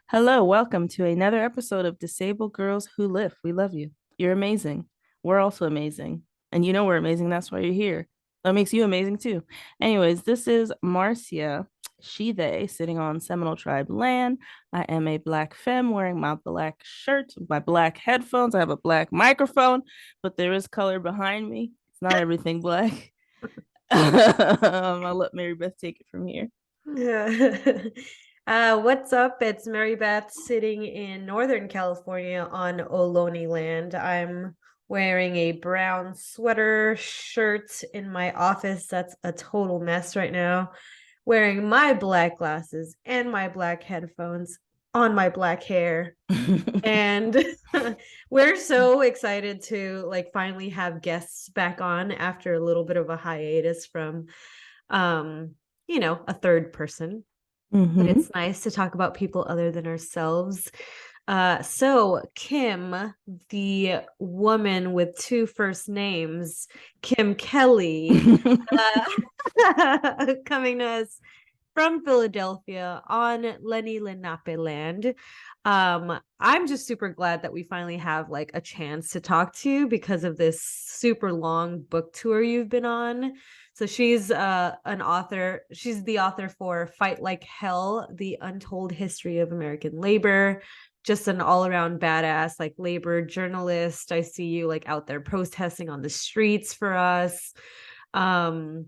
Hello, welcome to another episode of Disabled Girls Who Live. We love you. You're amazing. We're also amazing. And you know we're amazing. That's why you're here. That makes you amazing too. Anyways, this is Marcia, she, they, sitting on Seminole Tribe land. I am a black femme wearing my black shirt, my black headphones. I have a black microphone, but there is color behind me. It's not everything black. I'll let Mary Beth take it from here. Yeah. What's up? It's Mary Beth sitting in Northern California on Ohlone land. I'm wearing a brown sweater shirt in my office. That's a total mess right now. Wearing my black glasses and my black headphones on my black hair. And we're so excited to finally have guests back on after a little bit of a hiatus from um a third person, but Mm-hmm. it's nice to talk about people other than ourselves. So Kim, the woman with two first names, Kim Kelly, coming to us from Philadelphia on Lenni Lenape land. I'm just super glad that we finally have a chance to talk to you because of this super long book tour you've been on. So she's an author. She's the author for Fight Like Hell, The Untold History of American Labor. Just an all-around badass labor journalist. I see you out there protesting on the streets for us. Um,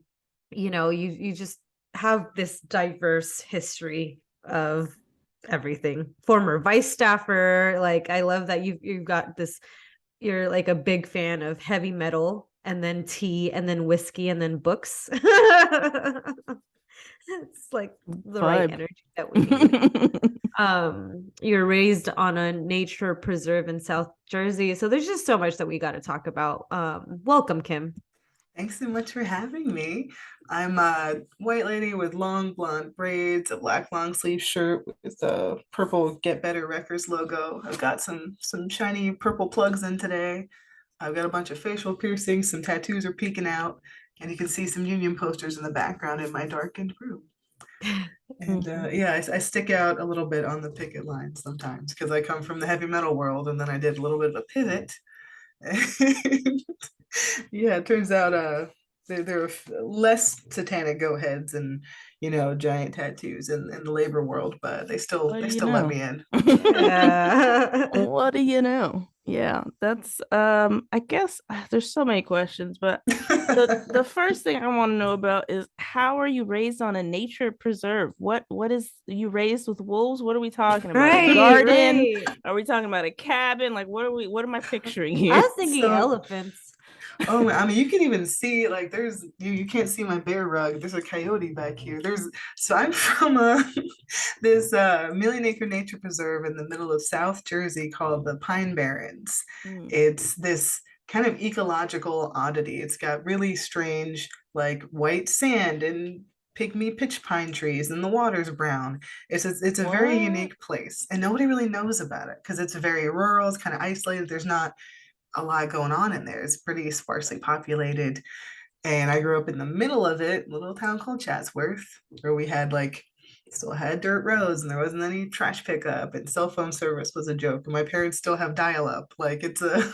you just have this diverse history of everything. Former vice staffer. I love that you've got this. You're a big fan of heavy metal, and then tea, and then whiskey, and then books. It's the right Vibe. energy that we need. You're raised on a nature preserve in South Jersey, so there's just so much that we got to talk about. Welcome, Kim. Thanks so much for having me. I'm a white lady with long blonde braids, a black long sleeve shirt with a purple Get Better Records logo. I've got some shiny purple plugs in today. I've got a bunch of facial piercings, some tattoos are peeking out, and you can see some union posters in the background in my darkened room. And Mhm. yeah, I stick out a little bit on the picket line sometimes because I come from the heavy metal world, and then I did a little bit of a pivot. Yeah, it turns out there are less satanic go heads and giant tattoos in the labor world, but they still What do they you still let know? me in. Yeah. What do you know? Yeah, that's I guess there's so many questions, but the first thing I want to know about is how are you raised on a nature preserve? What is you raised with wolves? What are we talking about? A Right, garden? right. Are we talking about a cabin? Like what am I picturing I here? was thinking So, elephants. oh, I mean, you can even see like there's you can't see my bear rug. There's a coyote back here. So I'm from this million acre nature preserve in the middle of South Jersey called the Pine Barrens. Mm. It's this kind of ecological oddity. It's got really strange like white sand and pygmy pitch pine trees, and the water's brown. It's a very What? unique place, and nobody really knows about it because it's very rural. It's kind of isolated. There's not a lot going on in there. It's pretty sparsely populated. And I grew up in the middle of it, a little town called Chatsworth, where we had still had dirt roads and there wasn't any trash pickup and cell phone service was a joke. And my parents still have dial up. Like it's a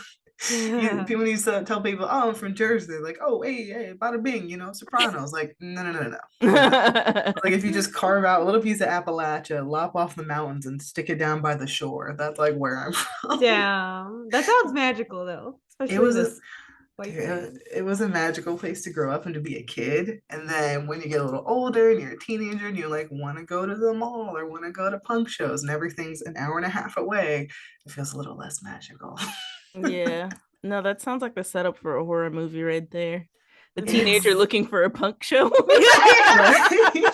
Yeah. people used to tell people, oh, I'm from Jersey. They're like, oh, hey, bada bing, Sopranos. Like, no, no, no, no, no. We're not. Like if you just carve out a little piece of Appalachia, lop off the mountains and stick it down by the shore, that's like where I'm from. Damn. That sounds magical though, It especially was a this white Dude, sand. it was a magical place to grow up and to be a kid. And then when you get a little older and you're a teenager and you want to go to the mall or want to go to punk shows and everything's an hour and a half away, it feels a little less magical. Yeah. No, that sounds like the setup for a horror movie right there. The teenager It's looking for a punk show. right.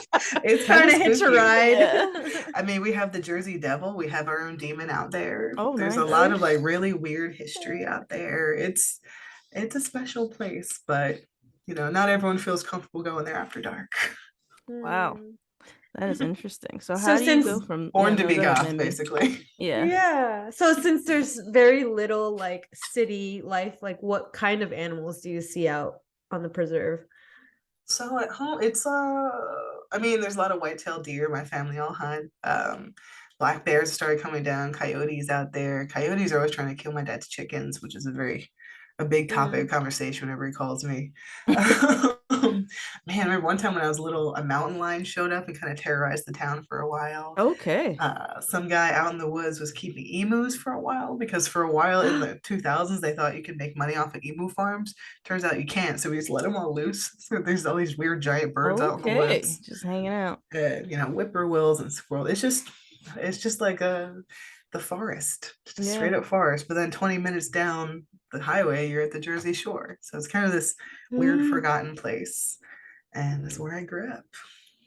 It's kind Trying of to hitch a spooky. ride. Yeah. I mean, we have the Jersey Devil. We have our own demon out there. Oh, There's a nice. lot of really weird history out there. It's a special place, but not everyone feels comfortable going there after dark. Wow. Hmm. That is interesting. So So how do you go since from yeah, Born to no, be go ahead, goth, Mamie. basically. Yeah. Yeah. So since there's very little city life, what kind of animals do you see out on the preserve? So at home, it's I mean, there's a lot of white-tailed deer. My family all hunt. black bears started coming down, coyotes out there. Coyotes are always trying to kill my dad's chickens, which is a big topic of conversation whenever he calls me. Man, I remember one time when I was little, a mountain lion showed up and kind of terrorized the town for a while. Okay. Some guy out in the woods was keeping emus for a while because for a while in the 2000s they thought you could make money off of emu farms. Turns out you can't, so we just let them all loose. So there's all these weird giant birds out in the Okay. woods, Just hanging out. whippoorwills and squirrels. It's just like the forest, just a Yeah. straight up forest. But then 20 minutes down the highway, you're at the Jersey Shore. So it's kind of this weird forgotten place, and that's where I grew up.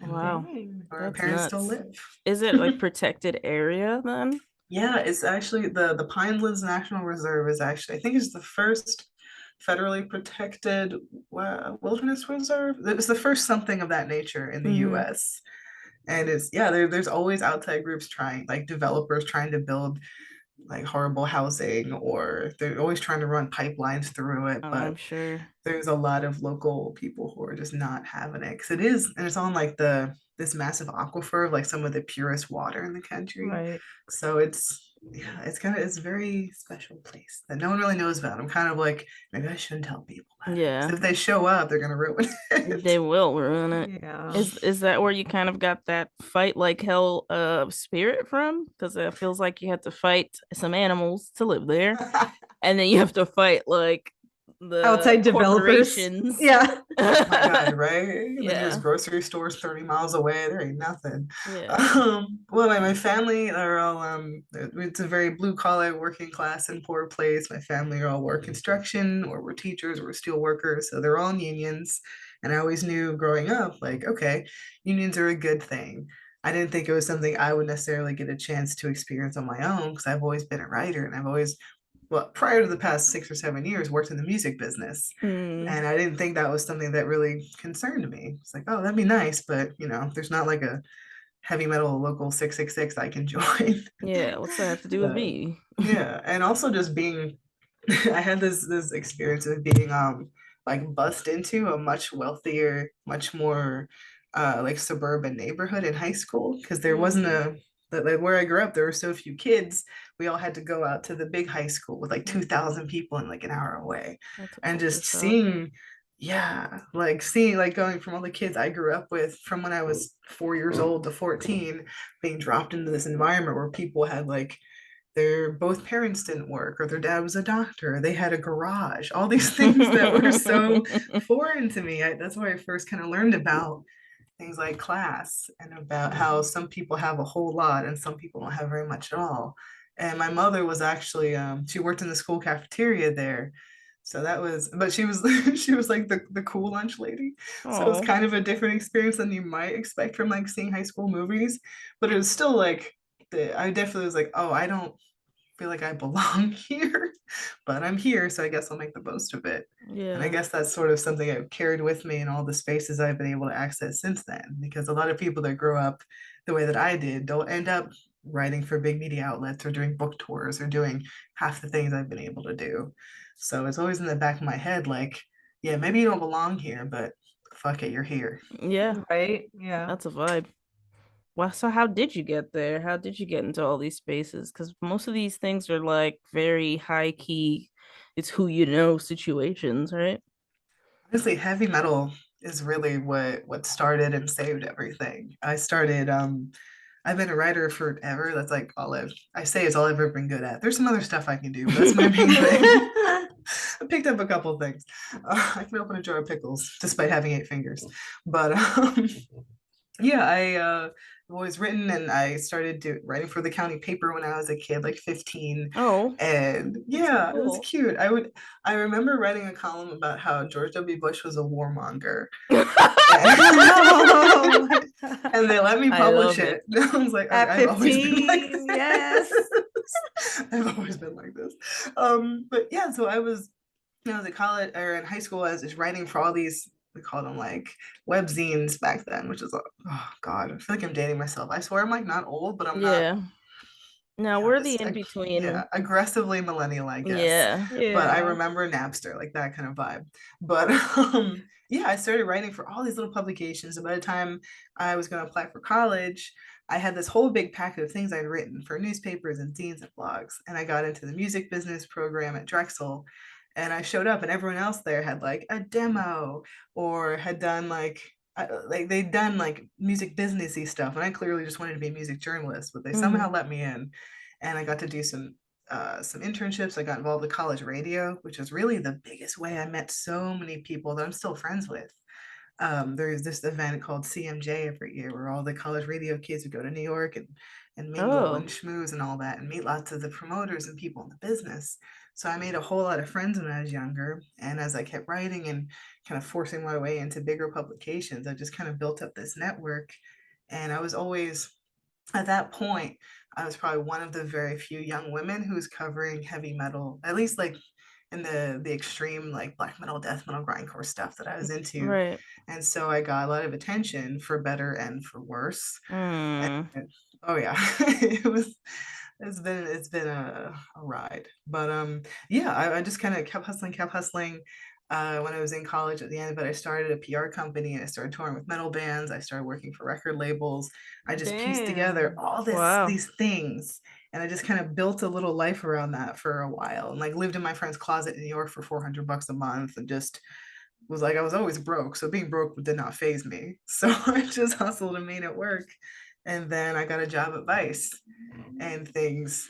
And Wow. where our That's parents still nuts. live. Is it like protected area then? Yeah, it's actually the Pinelands National Reserve is actually, I think it's the first federally protected wilderness reserve. It's the first something of that nature in the Mm-hmm. US. And there's always outside groups trying, like developers trying to build like horrible housing, or they're always trying to run pipelines through it. Oh, I'm But sure. there's a lot of local people who are just not having it because it is, and it's on like this massive aquifer of like some of the purest water in the country. Right. So it's a very special place that no one really knows about. I'm kind of like, maybe I shouldn't tell people about it. 'Cause Yeah. if they show up, they're gonna ruin it. They will ruin it. Yeah. Is that where you kind of got that fight like hell spirit from? Because it feels like you had to fight some animals to live there, and then you have to fight like the Outside developers. corporations. Yeah. Oh my God, right? And then there's Yeah. grocery stores 30 miles away. There ain't nothing. Yeah. Well, my family are all it's a very blue collar, working class and poor place. My family are all work construction, or we're teachers, or we're steel workers, so they're all in unions. And I always knew growing up, like, okay, unions are a good thing. I didn't think it was something I would necessarily get a chance to experience on my own because I've always been a writer, and I've always, well, prior to the past 6 or 7 years, worked in the music business. Mm, And I didn't think that was something that really concerned me. It's like, oh, that'd be nice, but there's not like a heavy metal local 666 I can join. yeah. What's that have to do with So, me? yeah, and also just being, I had this experience of being like bussed into a much wealthier, much more like suburban neighborhood in high school because there wasn't like where I grew up, there were so few kids. We all had to go out to the big high school with like 2,000 people and like an hour away. That's a And culture just shock. seeing like going from all the kids I grew up with from when I was 4 years old to 14, being dropped into this environment where people had like their both parents didn't work, or their dad was a doctor, or they had a garage, all these things that were so foreign to me. That's where I first kind of learned about things like class, and about how some people have a whole lot and some people don't have very much at all. And my mother was actually she worked in the school cafeteria there. So that was, but she was she was like the cool lunch lady. So it was Oh, kind of a different experience than you might expect from like seeing high school movies. But it was still like I definitely was like, oh, I don't feel like I belong here, but I'm here, so I guess I'll make the most of it. And I yeah. guess that's sort of something I've carried with me in all the spaces I've been able to access since then. Because a lot of people that grow up the way that I did don't end up writing for big media outlets or doing book tours or doing half the things I've been able to do. So it's always in the back of my head, like, yeah, maybe you don't belong here, but fuck it, you're here. Yeah. Right. Yeah. That's a vibe. Well, so how did you get there? How did you get into all these spaces? Because most of these things are like very high key, it's who you know situations, right? Honestly, heavy metal is really what started and saved everything. I've been a writer forever. That's like I say is all I've ever been good at. There's some other stuff I can do, but that's my main thing. I picked up a couple of things. I can open a jar of pickles despite having 8 fingers. But yeah, I've always written, and I started writing for the county paper when I was a kid, like 15. Oh, And so yeah, it was cool. cute. I remember writing a column about how George W. Bush was a warmonger. Oh my And they let me I publish love it. it. I was like, At I've always been like 15, this. yes. I've always been like this. But yeah, so when I was at college or in high school, I was just writing for all these, we called them like webzines back then, which is, oh God, I feel like I'm dating myself. I swear I'm like not old, but I'm not, Yeah. Now I'm we're the just, in yeah, between. aggressively millennial, I guess. Yeah. But I Yeah. remember Napster, like that kind of vibe. But yeah, I started writing for all these little publications. And by the time I was going to apply for college, I had this whole big packet of things I'd written for newspapers and zines and blogs. And I got into the music business program at Drexel. And I showed up, and everyone else there had like a demo or had done like they'd done like music businessy stuff. And I clearly just wanted to be a music journalist, but they Mm-hmm. somehow let me in. And I got to do some internships. I got involved with college radio, which was really the biggest way I met so many people that I'm still friends with. There's this event called CMJ every year where all the college radio kids would go to New York and mingle and Oh, schmooze and all that and meet lots of the promoters and people in the business. So I made a whole lot of friends when I was younger. And as I kept writing and kind of forcing my way into bigger publications, I just kind of built up this network. And I was always, at that point, I was probably one of the very few young women who was covering heavy metal, at least like in the extreme like black metal, death metal, grindcore stuff that I was into. right. And so I got a lot of attention for better and for worse. Mm. And, oh yeah, it was it's been a ride. But yeah, I just kind of kept hustling. When I was in college at the end of it, I started a PR company and I started touring with metal bands. I started working for record labels. I just pieced together Damn. all Wow. these things, and I just kind of built a little life around that for a while, and like lived in my friend's closet in New York for $400 a month, and just was like, I was always broke, so being broke did not phase me. So I just hustled and made it work. And then I got a job at Vice, and things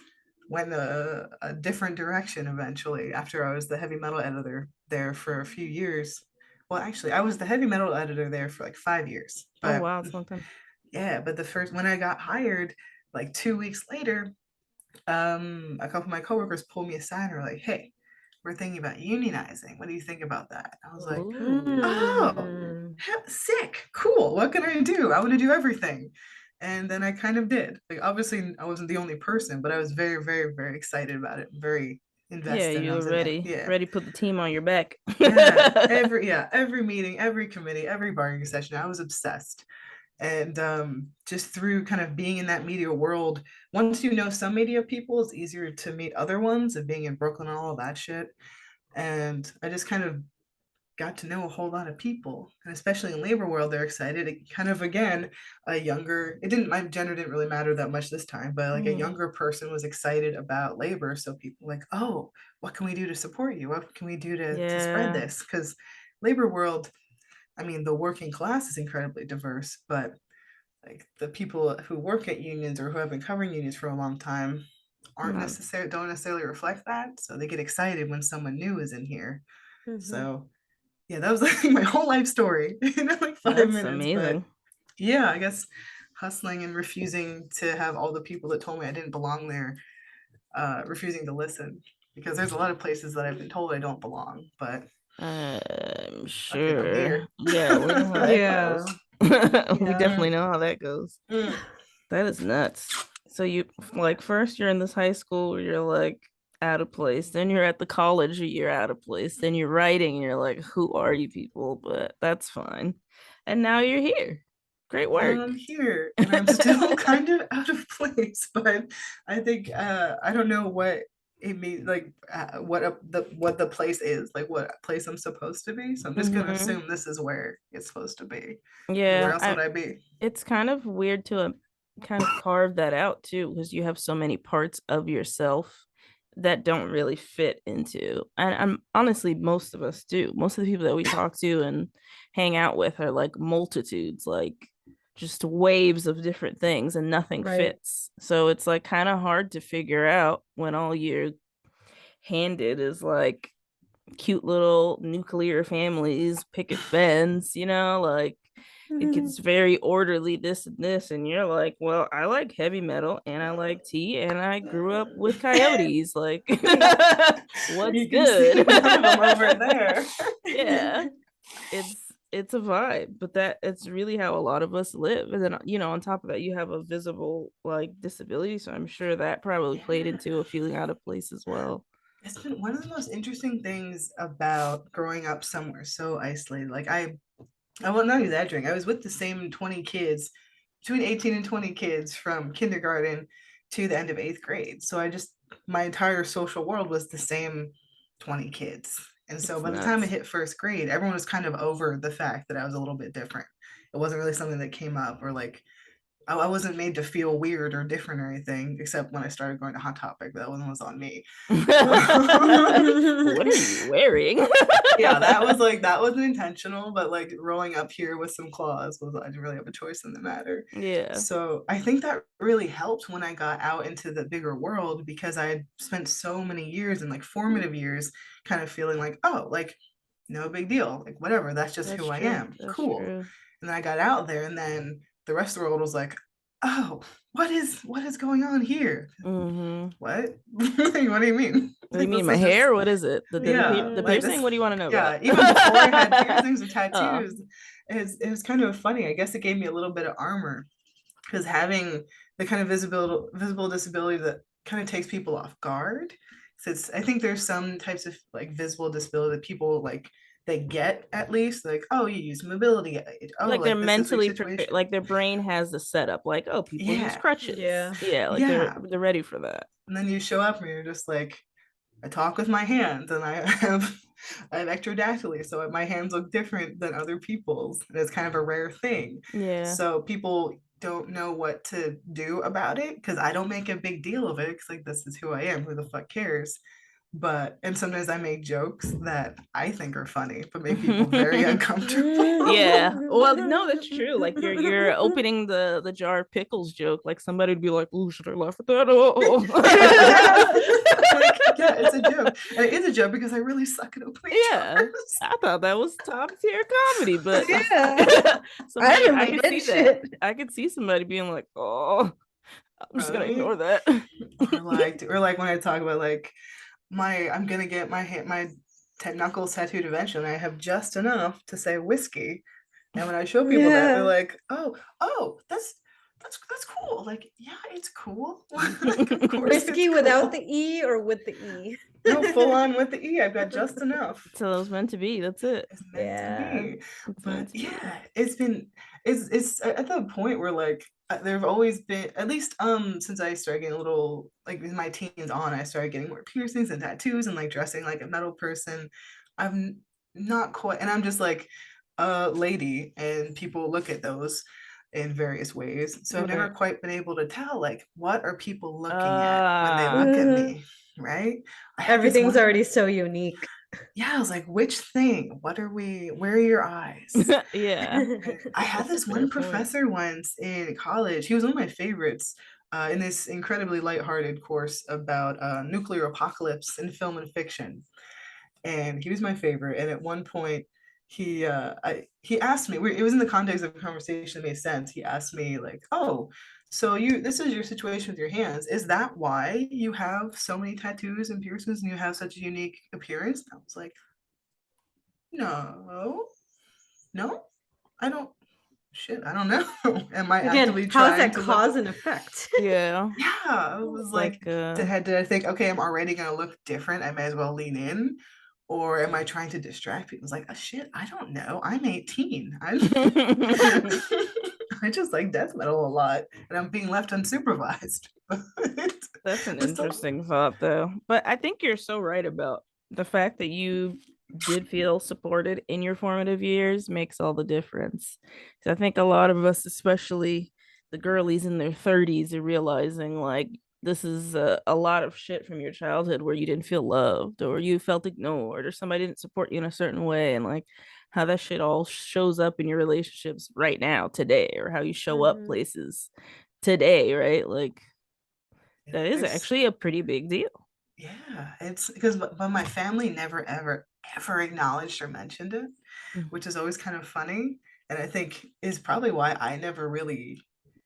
went a different direction eventually after I was the heavy metal editor there for a few years. Well, actually, I was the heavy metal editor there for like 5 years. Oh, But wow. It's a long time. yeah, but the first, when I got hired, like 2 weeks later, a couple of my coworkers pulled me aside and were like, "Hey, we're thinking about unionizing. What do you think about that?" I was like, Ooh. "Oh, Mm. sick, cool. What can I do? I want to do everything." And then I kind of did. Like, obviously, I wasn't the only person, but I was very, very, very excited about it, very Yeah, invested. And you I were was in it. ready. Yeah. Ready to put the team on your back. Every meeting, every committee, every bargaining session, I was obsessed. And just through kind of being in that media world, once you know some media people, it's easier to meet other ones, and being in Brooklyn and all of that shit. And I just kind of got to know a whole lot of people, and especially in labor world, they're excited. It kind of, again, a younger, it didn't, my gender didn't really matter that much this time, but like a Mm, younger person was excited about labor. So people like, oh, what can we do to support you? What can we do to spread yeah. this? Because labor world, I mean, the working class is incredibly diverse, but like the people who work at unions or who have been covering unions for a long time Not, don't necessarily reflect that. So they get excited when someone new is in here. Mhm. So yeah, that was like my whole life story in like 5 minutes. But amazing. yeah, I guess hustling and refusing to have all the people that told me I didn't belong there, refusing to listen, because there's a lot of places that I've been told I don't belong, but I'm fuck it, I'm sure. here. Yeah, we know how that Yeah. goes. We Yeah. definitely know how that goes. Mm. That is nuts. So you like first you're in this high school where you're like out of place, then you're at the college where you're out of place, then you're writing and you're like, who are you people? But that's fine. And now you're here. Great And work. I'm here, and I'm still kind of out of place, but I think I don't know what it means, like what the place is, like what place I'm supposed to be. So I'm just gonna Hmm. assume this is where it's supposed to be. And where Yeah, else would I be? it's kind of weird to kind of carve that out too, because you have so many parts of yourself that don't really fit into. And I'm honestly, most of us do. Most of the people that we talk to and hang out with are like multitudes, like just waves of different things, and nothing Right. fits. So it's like kind of hard to figure out when all you're handed is like cute little nuclear families, picket fence, like it gets very orderly, this and this, and you're like, well, I like heavy metal and I like tea and I grew up with coyotes. Like, what's You can see good? one of them over there. Yeah, it's a vibe, but that it's really how a lot of us live. And then on top of that, you have a visible like disability, so I'm sure that probably played Yeah. into a feeling out of place as well. It's been one of the most interesting things about growing up somewhere so isolated. Like I will not exaggerating. I was with the same 20 kids, between 18 and 20 kids from kindergarten to the end of 8th grade. So my entire social world was the same 20 kids. And so It's by the time I nuts. hit first grade, everyone was kind of over the fact that I was a little bit different. It wasn't really something that came up or like I wasn't made to feel weird or different or anything, except when I started going to Hot Topic. That one was on me. What are you wearing? Yeah, that wasn't intentional, but like rolling up here with some claws was, I didn't really have a choice in the matter. Yeah. So I think that really helped when I got out into the bigger world, because I had spent so many years and like formative years kind of feeling like, oh, like no big deal, like whatever, that's just That's who I true. am. That's Cool. true. And then I got out there, and then the rest of the world was like, oh, what is going on here? Mm-hmm. What? What do you mean? What do you Like, mean, this my is just, hair? What is it? yeah, The like piercing? this, What do you want to know about? yeah, even before I had piercings or Oh, tattoos, it was kind of funny. I guess it gave me a little bit of armor, because having the kind of visible disability that kind of takes people off guard. So I think there's some types of like visible disability that people like, they get, at least like, oh, you use mobility aid, oh, like they're like this is your mentally prepared. situation. Like their brain has the setup. Like, oh, people use Yeah, crutches. Yeah. Yeah, like yeah. they're ready for that. And then you show up and you're just like, I talk with my hands, and I have ectrodactyly, so my hands look different than other people's. And it's kind of a rare thing. Yeah. So people don't know what to do about it, because I don't make a big deal of it, because like, this is who I am. Who the fuck cares? But and sometimes I make jokes that I think are funny, but make people very uncomfortable. Yeah. Well, no, that's true. Like you're opening the jar of pickles joke. Like somebody would be like, "Ooh, should I laugh at that?" Oh. Like, yeah, it's a joke. And it is a joke because I really suck at opening Yeah. jars. I thought that was top tier comedy, but Yeah. somebody I I don't could get see that. shit. I could see somebody being like, "Oh, I'm just gonna Right? ignore that." Or like when I talk about like, I'm gonna get my knuckles tattooed eventually, and I have just enough to say whiskey. And when I show people that, they're Yeah. like, oh, that's cool. Like, yeah, it's cool. Like, of course Whiskey it's without cool. the E or with the E? No, full on with the E. I've got just enough. So it was meant to be. That's it. It's meant to Yeah. be. It's meant But to be. yeah, it's at the point where like, there've always been, at least since I started getting a little like in my teens on, I started getting more piercings and tattoos and like dressing like a metal person. I'm not quite, and I'm just like a lady, and people look at those in various ways. So I've never Right. quite been able to tell like, what are people looking at when they Ah, look at me, right? I had this Everything's one, already so unique. yeah, I was like, which thing? Where are your eyes? yeah. I had That's a this fair one point. professor once in college. He was one of my favorites, in this incredibly lighthearted course about nuclear apocalypse in film and fiction. And he was my favorite. And at one point, he asked me. It was in the context of a conversation that made sense. He asked me like, "Oh, so this is your situation with your hands. Is that why you have so many tattoos and piercings and you have such a unique appearance?" And I was like, "No, no, I don't. Shit, I don't know. Am I Again, actively how is trying that to look?" cause and effect? Yeah. Yeah, I was It's like, like did I think, okay, I'm already gonna look different. I may as well lean in. Or am I trying to distract people? It's like, oh, shit, I don't know. I'm 18. I just like death metal a lot, and I'm being left unsupervised. That's an But still, interesting thought, though. But I think you're so right about the fact that you did feel supported in your formative years makes all the difference. 'Cause I think a lot of us, especially the girlies in their 30s, are realizing like this is a lot of shit from your childhood where you didn't feel loved or you felt ignored or somebody didn't support you in a certain way, and like how that shit all shows up in your relationships right now, today, or how you show up Mhm. places today, right? Like yeah, that is there's, actually a pretty big deal. yeah, it's because, but my family never ever acknowledged or mentioned it, Mhm. which is always kind of funny. And I think is probably why I never really,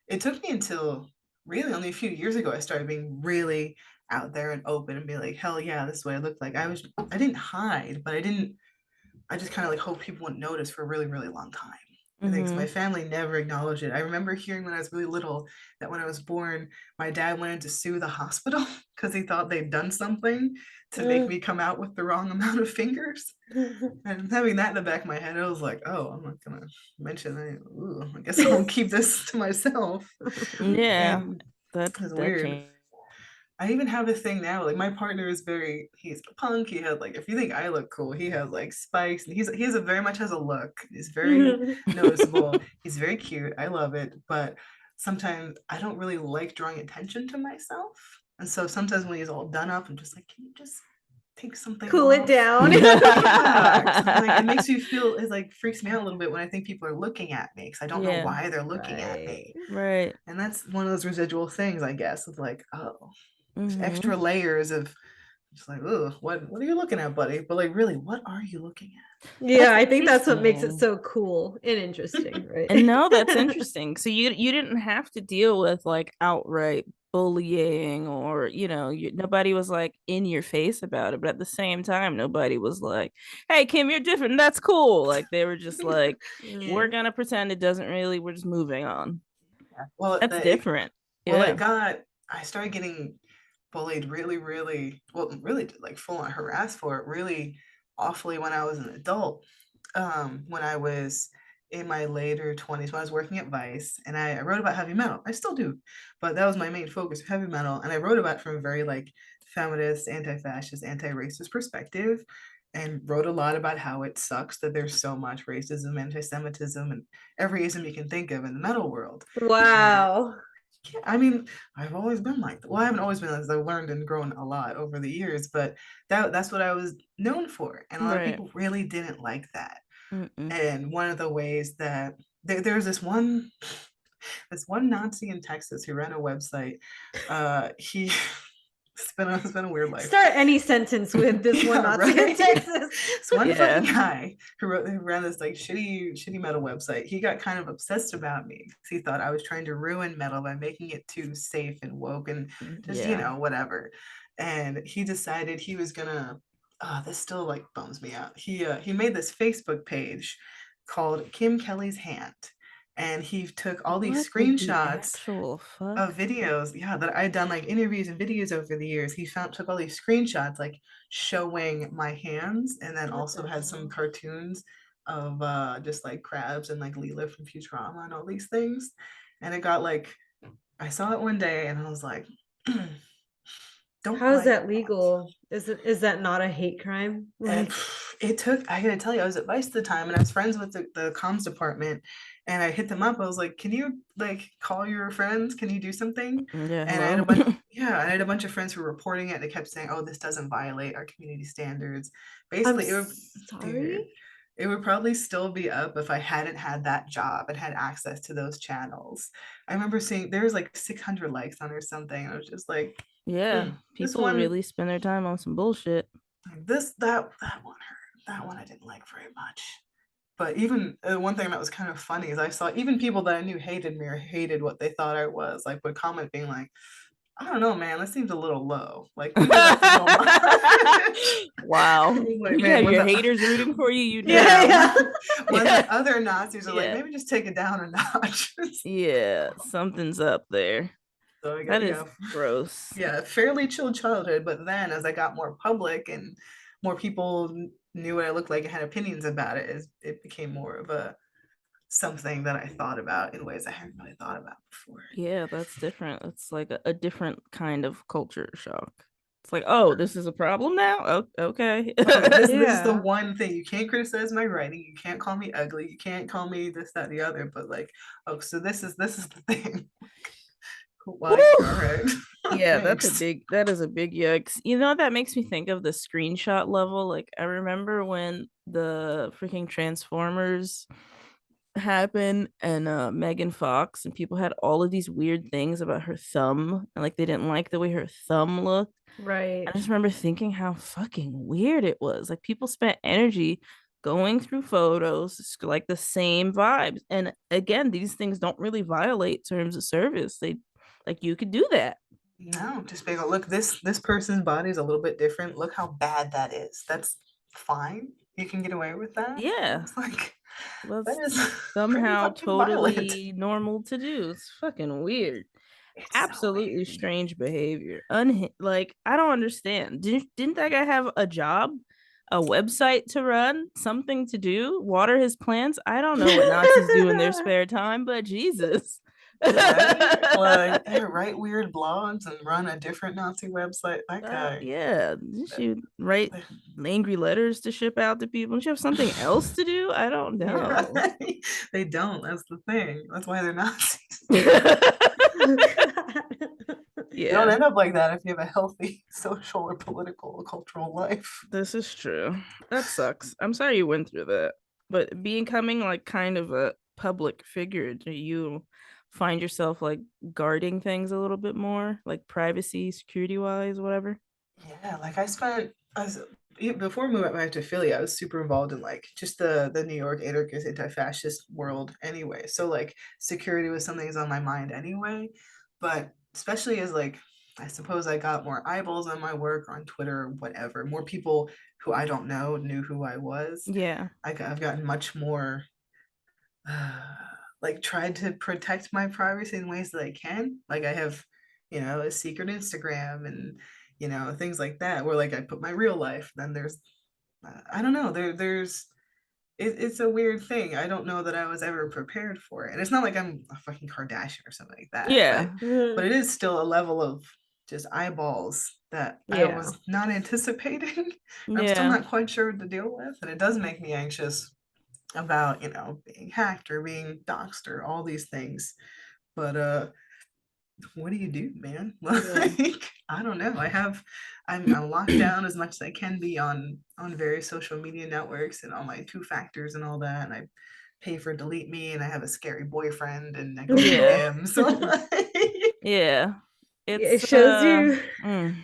it took me until really only a few years ago I started being really out there and open and be like, hell yeah, this is what I look like. I didn't hide, but I just kind of like hope people wouldn't notice for a really, really long time. I think 'cause my Mhm. family never acknowledged it. I remember hearing when I was really little that when I was born, my dad wanted to sue the hospital because he thought they'd done something to make me come out with the wrong amount of fingers. And having that in the back of my head, I was like, oh, I'm not gonna mention that. Ooh, I guess I'll keep this to myself. Yeah, And that it's that weird. change. I even have a thing now. Like my partner is he's a punk. He has like, if you think I look cool, he has like spikes, and he's a very much has a look. He's very noticeable. He's very cute. I love it. But sometimes I don't really like drawing attention to myself. And so sometimes when he's all done up, I'm just like, can you just take something Cool it off? down. Yeah, 'cause I'm like, it makes me feel, it like freaks me out a little bit when I think people are looking at me because I don't know Yeah. why they're looking at Right. me. Right. And that's one of those residual things, I guess, of like, oh, there's Mm-hmm. extra layers of just like, oh, what are you looking at, buddy? But like, really, what are you looking Yeah, That's I think that's what makes it interesting. so cool and interesting, right? And no, that's interesting. So you didn't have to deal with like outright bullying or nobody was like in your face about it, but at the same time nobody was like, "Hey Kim, you're different. That's cool." Like they were just at? like, "We're Mm. gonna pretend it doesn't really. We're just moving on." Yeah. Well, That's different. it Yeah. got, I started getting bullied really, really, well, really like full on harassed for it really awfully when I was an adult. When I was in my later 20s, when I was working at Vice, and I wrote about heavy metal. I still do, but that was my main focus, heavy metal. And I wrote about it from a very like feminist, anti-fascist, anti-racist perspective, and wrote a lot about how it sucks that there's so much racism, anti-Semitism, and every ism you can think of in the metal world. And Wow. yeah, I mean, I've always been like that. Well, I haven't always been like this. I've learned and grown a lot over the years, but that's what I was known for. And a lot of Right. people really didn't like that. Mm-mm. And one of the ways that there's this one Nazi in Texas who ran a website. He it's been a weird life. Start any sentence with this one Yeah, Nazi in right. Texas. This one fucking Yeah. guy who ran this like shitty metal website. He got kind of obsessed about me because he thought I was trying to ruin metal by making it too safe and woke and just Yeah. whatever. And he decided he was gonna. This still like bums me out. He made this Facebook page called Kim Kelly's Hand, and he took all these What in the screenshots actual fuck? of videos, yeah, that I'd done like interviews and videos over the years. He took all these screenshots like showing my hands, and then What also the had some hell? cartoons of just like crabs and like Leela from Futurama and all these things. And it got like, I saw it one day and I was like, don't How is like that that. legal? Is that not a hate crime? And Like, it took, I gotta tell you, I was at Vice at the time and I was friends with the comms department, and I hit them up. I was like, can you like call your friends? Can you do something? Yeah, And I had hello. a bunch, yeah, I had a bunch of friends who were reporting it. They kept saying, oh, this doesn't violate our community standards. I'm Basically, it would, dude, sorry. it would probably still be up if I hadn't had that job and had access to those channels. I remember seeing there was like 600 likes on or something. I was just like, Yeah, this people one, really spend their time on some bullshit. this that one hurt. That one I didn't like very much. But even one thing that was kind of funny is I saw even people that I knew hated me or hated what they thought I was, like would comment being like, I don't know, man, that seems a little low. Like maybe that's a little much. Wow. Like, You man, have when your the haters rooting for you, you do. Yeah, yeah, yeah. when the Yeah. other Nazis are like, Yeah. maybe just take it down a notch. Yeah. Something's up there. So I got, That is gross. yeah, fairly chill childhood. But then as I got more public and more people knew what I looked like and had opinions about it, it became more of a something that I thought about in ways I hadn't really thought about before. Yeah, that's different. It's like a different kind of culture shock. It's like, oh, this is a problem now? Oh, okay. Oh, this is the Yeah. one thing you can't criticize my writing. You can't call me ugly. You can't call me this, that, the other. But like, oh, so this is the thing. Like, Woo! all right, Yeah, thanks. that is a big yikes. That makes me think of the screenshot level. Like I remember when the freaking Transformers happened and Megan Fox and people had all of these weird things about her thumb and like they didn't like the way her thumb looked. I Right. just remember thinking how fucking weird it was. Like people spent energy going through photos, like the same vibes. And again, these things don't really violate terms of service. They like you could do that. No, just being look, this person's body is a little bit different. Look how bad that is. That's fine. You can get away with that. Yeah. It's like that That's is pretty somehow fucking violent. totally normal to do. It's fucking weird. It's so Absolutely weird. strange behavior. Like I don't understand. Didn't that guy have a job, a website to run, something to do, water his plants? I don't know what Nazis do in their spare time, but Jesus. Right? Like they write weird blogs and run a different Nazi website. That guy. Yeah, did she write angry letters to ship out to people? Did she have something else to do? I don't know. Right? They don't. That's the thing. That's why they're Nazis. You don't Yeah, end up like that if you have a healthy social or political or cultural life. this is true. That sucks. I'm sorry you went through that. But becoming like kind of a public figure, do you find yourself like guarding things a little bit more, like privacy, security wise, whatever? Yeah, like before moving back to Philly, I was super involved in like just the New York anarchist anti-fascist world anyway. So like security was something that's on my mind anyway. But especially as like I suppose I got more eyeballs on my work on Twitter or whatever, more people who I don't know knew who I was. Yeah. I've gotten much more like tried to protect my privacy in ways that I can. Like I have, a secret Instagram and things like that where like I put my real life. Then there's I don't know. It's a weird thing. I don't know that I was ever prepared for it. And it's not like I'm a fucking Kardashian or something like that, Yeah. but it is still a level of just eyeballs that I Yeah. was not anticipating. I'm still Yeah. not quite sure what to deal with, and it does make me anxious about being hacked or being doxxed or all these things. But what do you do, man? Yeah. Like I don't know. I'm locked down as much as I can be on various social media networks and all my two factors and all that, and I pay for delete me, and I have a scary boyfriend and I go through Yeah. him. So like, Yeah. It It's shows you mm,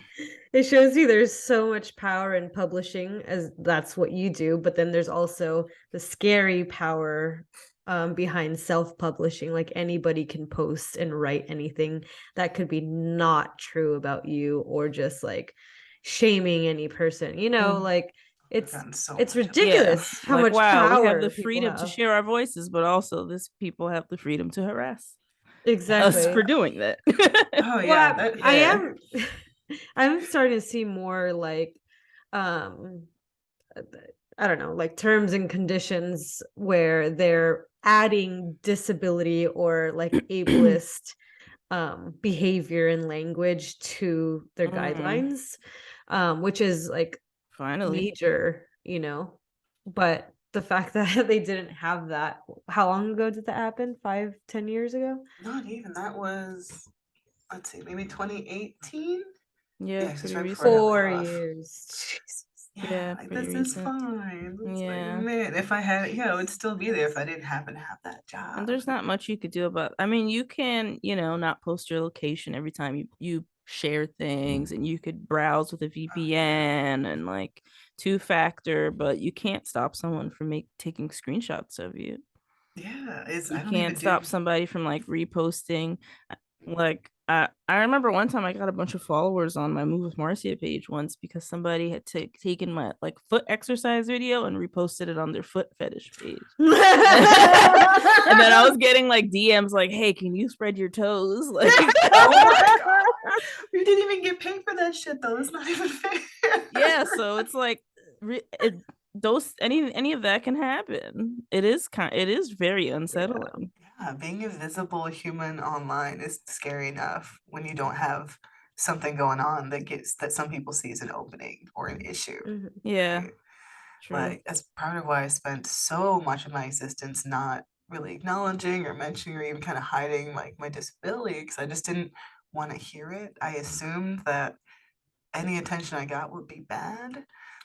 it shows you there's so much power in publishing as that's what you do, but then there's also the scary power behind self-publishing. Like anybody can post and write anything that could be not true about you or just like shaming any person. mm, Like I've it's gotten so it's much of that. yeah. ridiculous how Like much wow, we have the power people freedom to have. share our voices, but also this people have the freedom to harass us Exactly. for doing that. Oh yeah, Well, that I Yeah. am I'm starting to see more like um I don't know, like terms and conditions where they're adding disability or like ableist behavior and language to their Mm, guidelines, which is like finally. major, but the fact that they didn't have that, how long ago did that happen? 5, 10 years ago? not even that was, let's see, maybe 2018. Yeah, Yeah, 'cause it's pretty right before I got recent. laid 4 years. Jesus. Yeah, Yeah, like pretty this is recent. fine. It's like, Yeah. man, if I had, it would still be there if I didn't happen to have that And job. there's not much you could do about I mean, you can, not post your location every time you share things and you could browse with a Oh yeah, VPN and like two factor, but you can't stop someone from taking screenshots of you. yeah. It's You I don't can't even do. stop somebody from like reposting. Like I remember one time I got a bunch of followers on my Move with Marcia page once because somebody had taken my like foot exercise video and reposted it on their foot fetish page. And then I was getting like DMs like, "Hey, can you spread your toes?" Like, Oh my god, we didn't even get paid for that shit though. That's not even fair. yeah. So it's like, those any of that can happen. It is very Yeah, unsettling. yeah. Being a visible human online is scary enough when you don't have something going on that some people see as an opening or an issue, Mhm. Yeah, right? true. Like that's part of why I spent so much of my existence not really acknowledging or mentioning or even kind of hiding like my disability because I just didn't want to hear it. I assumed that any attention I got would be bad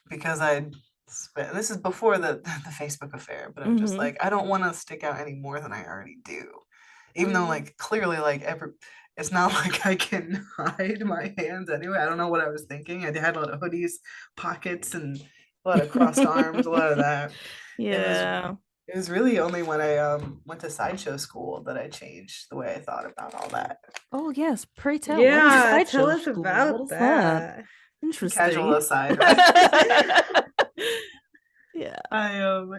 because I'd spent this is before the Facebook affair, but I'm just Hmm. like, I don't want to stick out any more than I already do. Even though Mhm. like clearly like it's not like I can hide my hands anyway. I don't know what I was thinking. I had a lot of hoodies, pockets, and a lot of crossed arms, a lot of that. It was Yeah. it was really only when I went to sideshow school that I changed the way I thought about all that. Oh yes. Pray tell. What is Yeah, tell sideshow us school? What about is that? that. Casual Interesting. aside, right? Yeah.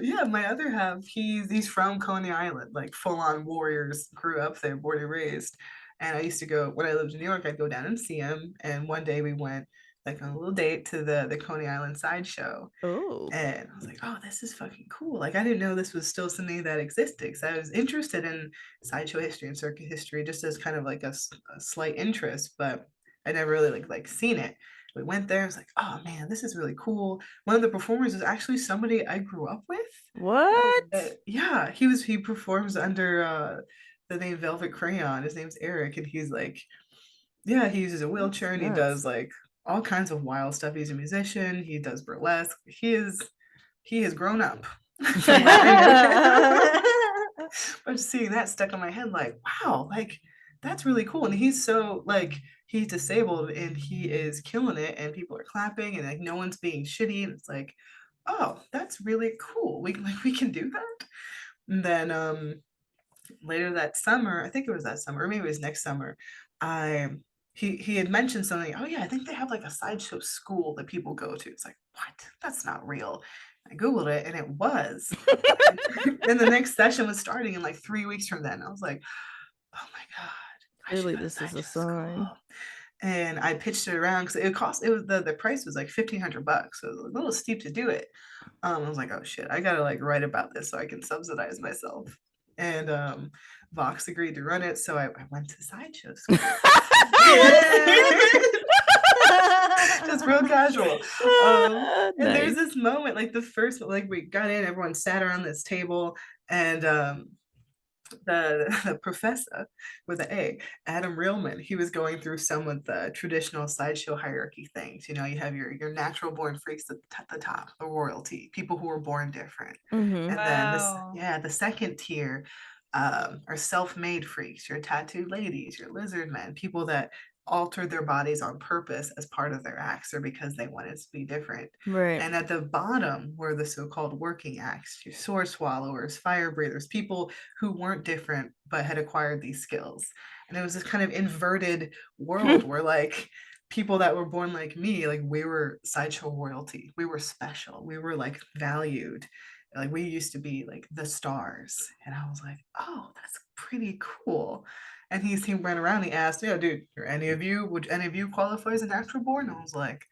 Yeah, my other half, he's from Coney Island, like full on warriors, grew up there, born and raised. And I used to go when I lived in New York, I'd go down and see him. And one day we went like on a little date to the Coney Island sideshow. Oh. And I was like, oh, this is fucking cool. Like, I didn't know this was still something that existed. Because I was interested in sideshow history and circuit history just as kind of like a slight interest, but I never really like seen it. We went there. I was like, oh man, this is really cool. One of the performers is actually somebody I grew up with. What? Yeah, he performs under the name Velvet Crayon. His name's Eric, and he's like, yeah, he uses a wheelchair and he Nuts. does like all kinds of wild stuff. He's a musician. He does burlesque. He has grown up from that. But just seeing that stuck in my head, like, wow, like that's really cool. And he's so like he's disabled and he is killing it, and people are clapping and like no one's being shitty. And it's like, oh, that's really cool. We can do that. And then later that summer, I think it was that summer, or maybe it was next summer, I he had mentioned something. Oh yeah, I think they have like a sideshow school that people go to. It's like, what? That's not real. I googled it and it was. And the next session was starting in like 3 weeks from then. I was like, oh my god, I should Clearly, go to this is a sideshow sign. school. And I pitched it around because it was the price was like $1,500, so it was a little steep to do it. I was like, oh shit, I gotta like write about this so I can subsidize myself. And Vox agreed to run it, so I went to sideshow school. Just real casual. And there's this moment, like the first, like we got in, everyone sat around this table, and the professor with an A, Adam Reilman, he was going through some of the traditional sideshow hierarchy things. You know, you have your natural born freaks at the top, the royalty, people who were born different. Mhm. And then this, Wow. yeah, the second tier are self-made freaks, your tattooed ladies, your lizard men, people that altered their bodies on purpose as part of their acts or because they wanted to be different. Right. And at the bottom were the so-called working acts, your sword swallowers, fire breathers, people who weren't different but had acquired these skills. And it was this kind of inverted world where like people that were born like me, like we were sideshow royalty, we were special, we were like valued, like we used to be like the stars. And I was like, oh, that's pretty cool. And he ran around, he asked, yeah, dude, would any of you qualify as a natural born? And I was like,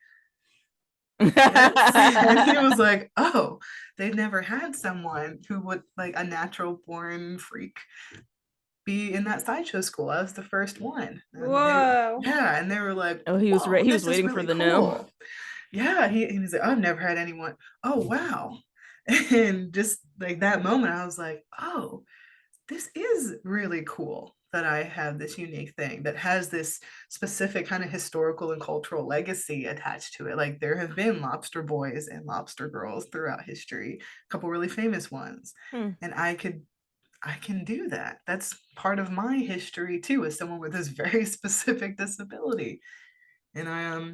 yes. And he was like, oh, they've never had someone who would like a natural born freak be in that sideshow school. I was the first one. And Whoa. yeah, and they were like, Oh, he was "Whoa, he was this is waiting for really the no. cool." Yeah, he was like, I've never had anyone. Oh wow. And just like that moment, I was like, oh, this is really cool that I have this unique thing that has this specific kind of historical and cultural legacy attached to it. Like there have been lobster boys and lobster girls throughout history, a couple really famous ones. And I can do that. That's part of my history too, as someone with this very specific disability. And I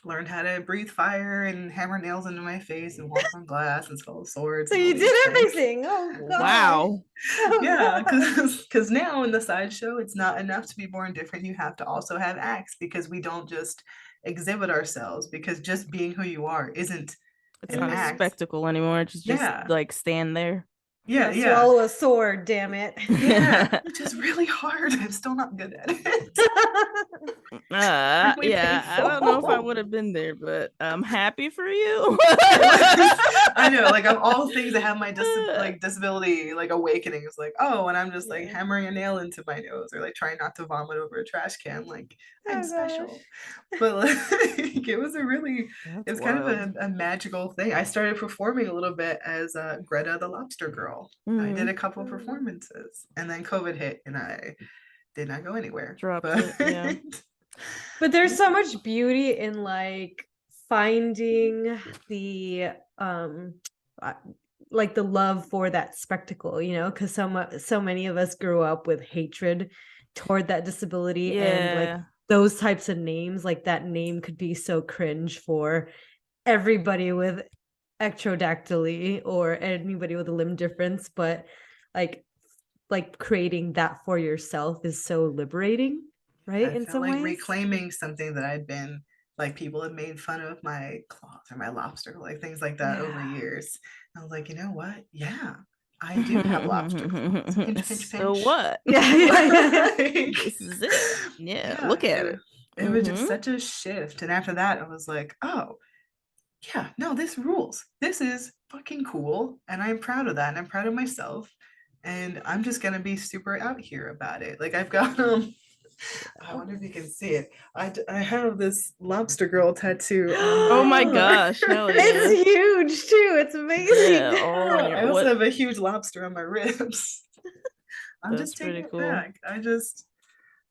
learned how to breathe fire and hammer nails into my face and walk on glass and swallow swords. So and all you these did things. everything. Oh god. Wow. Oh, Yeah, God. because now in the sideshow, it's not enough to be born different. You have to also have acts because we don't just exhibit ourselves, because just being who you are isn't It's an not a act. spectacle anymore. Just Yeah. like stand there. Yeah, yeah. Swallow a sword, damn it. Yeah, which is really hard. I'm still not good at it. Really Yeah, I don't know if I painful. would have been there, but I'm happy for you. I know, like I'm all things that have my disability like awakening. It's like, oh, and I'm just like Yeah. hammering a nail into my nose or like trying not to vomit over a trash can. Like I'm Oh, special. gosh. But like it was That's kind of wild. a magical thing. I started performing a little bit as Greta the Lobster Girl. I did a couple of performances, and then COVID hit, and I did not go anywhere. Dropped But it, yeah. But there's so much beauty in like finding the like the love for that spectacle, you know, because so many of us grew up with hatred toward that disability, and like Yeah. those types of names, like that name could be so cringe for everybody with ectrodactyly or anybody with a limb difference, but like creating that for yourself is so liberating, right? I In felt some like ways. reclaiming something that I'd been like people had made fun of my claws or my lobster, like things like that over Yeah. years. I was like, you know what? Yeah, I do have lobster claws. Pinch, pinch, So pinch. what? Yeah. Like, This is it. Yeah, yeah, look at it. It was just Mm-hmm. such a shift. And after that, I was like, oh, yeah, no, this rules. This is fucking cool. And I'm proud of that. And I'm proud of myself. And I'm just gonna be super out here about it. Like I've got I wonder if you can see it. I have this lobster girl tattoo on Oh my my Oh, arm. gosh, hell it's yeah. huge too. It's Yeah, amazing. all on your I also what? have a huge lobster on my ribs. I'm That's just taking pretty it cool. back.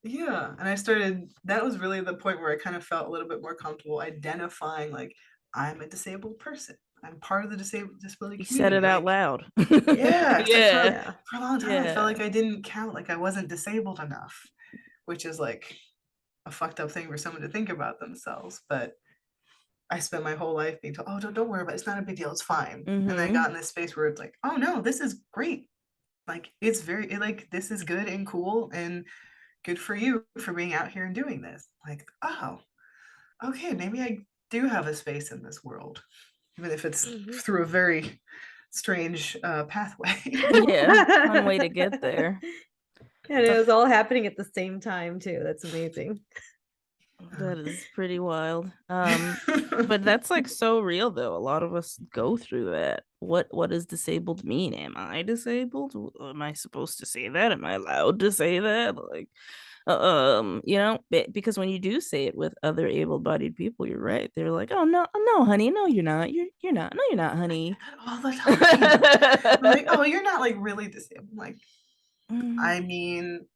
Yeah. And I started, that was really the point where I kind of felt a little bit more comfortable identifying like I'm a disabled person. I'm part of the disabled disability You said community. it out Like, loud. yeah, 'cause Yeah. Yeah. for a long time I felt Yeah. like I didn't count, like I wasn't disabled enough, which is like a fucked up thing for someone to think about themselves. But I spent my whole life being told, oh, don't worry about it. It's not a big deal. It's fine. And then I Mm-hmm. got in this space where it's like, oh no, this is great. Like it's like this is good and cool and good for you for being out here and doing this. Like, oh, okay, maybe I do have a space in this world, even if it's Mhm. through a very strange pathway. Yeah. Fun way to get there. And it was all happening at the same time too. That's amazing. That is pretty wild. But that's like so real though. A lot of us go through that. What does disabled mean? Am I disabled? Am I supposed to say that? Am I allowed to say that? Like, because when you do say it with other able-bodied people, you're right. They're like, "Oh no, no, honey, no, you're not. You're not. No, you're not, I honey." get that all the time. I'm like, oh, you're not like really disabled. I'm like, Mm, I mean,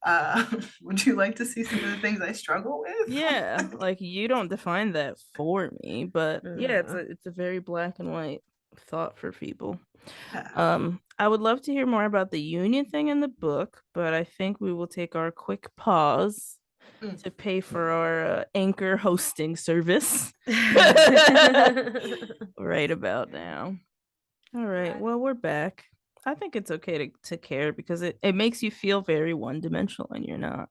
would you like to see some of the things I struggle with? yeah, like you don't define that for me, but yeah, Uh-huh. it's a very black and white thought for people. Yeah. I would love to hear more about the union thing in the book, but I think we will take our quick pause Mm. to pay for our anchor hosting service right about now. All right, well, we're back. I think it's okay to care because it makes you feel very one-dimensional and you're not.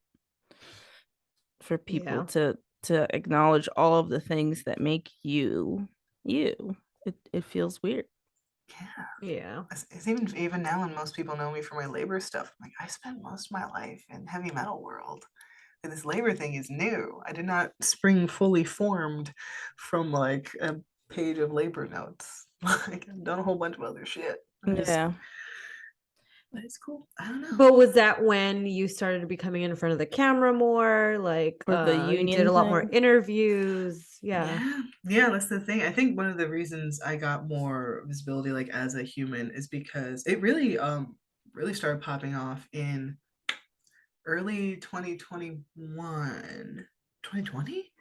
For people Yeah. to acknowledge all of the things that make you you. It feels weird. Yeah. Yeah. It's even now when most people know me for my labor stuff, I'm like I spent most of my life in heavy metal world. And this labor thing is new. I did not spring fully formed from like a page of labor notes. Like I've done a whole bunch of other shit. Yeah. But it's cool. I don't know. But was that when you started becoming in front of the camera more? Like For the you did union a lot more thing. interviews. Yeah. Yeah, that's the thing. I think one of the reasons I got more visibility like as a human is because it really started popping off in early 2021. 2020?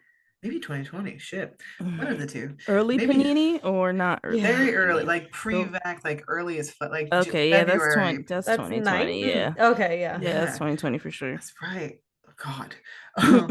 Maybe 2020. Shit. One of the two. Early Maybe panini or not early Yeah. very early, panini? like Oh, pre-vax, like early as like okay, yeah, that's 20 February. that's That's 2020, yeah. okay, yeah. Yeah, that's Yeah, 2020 for sure. that's right. Oh God.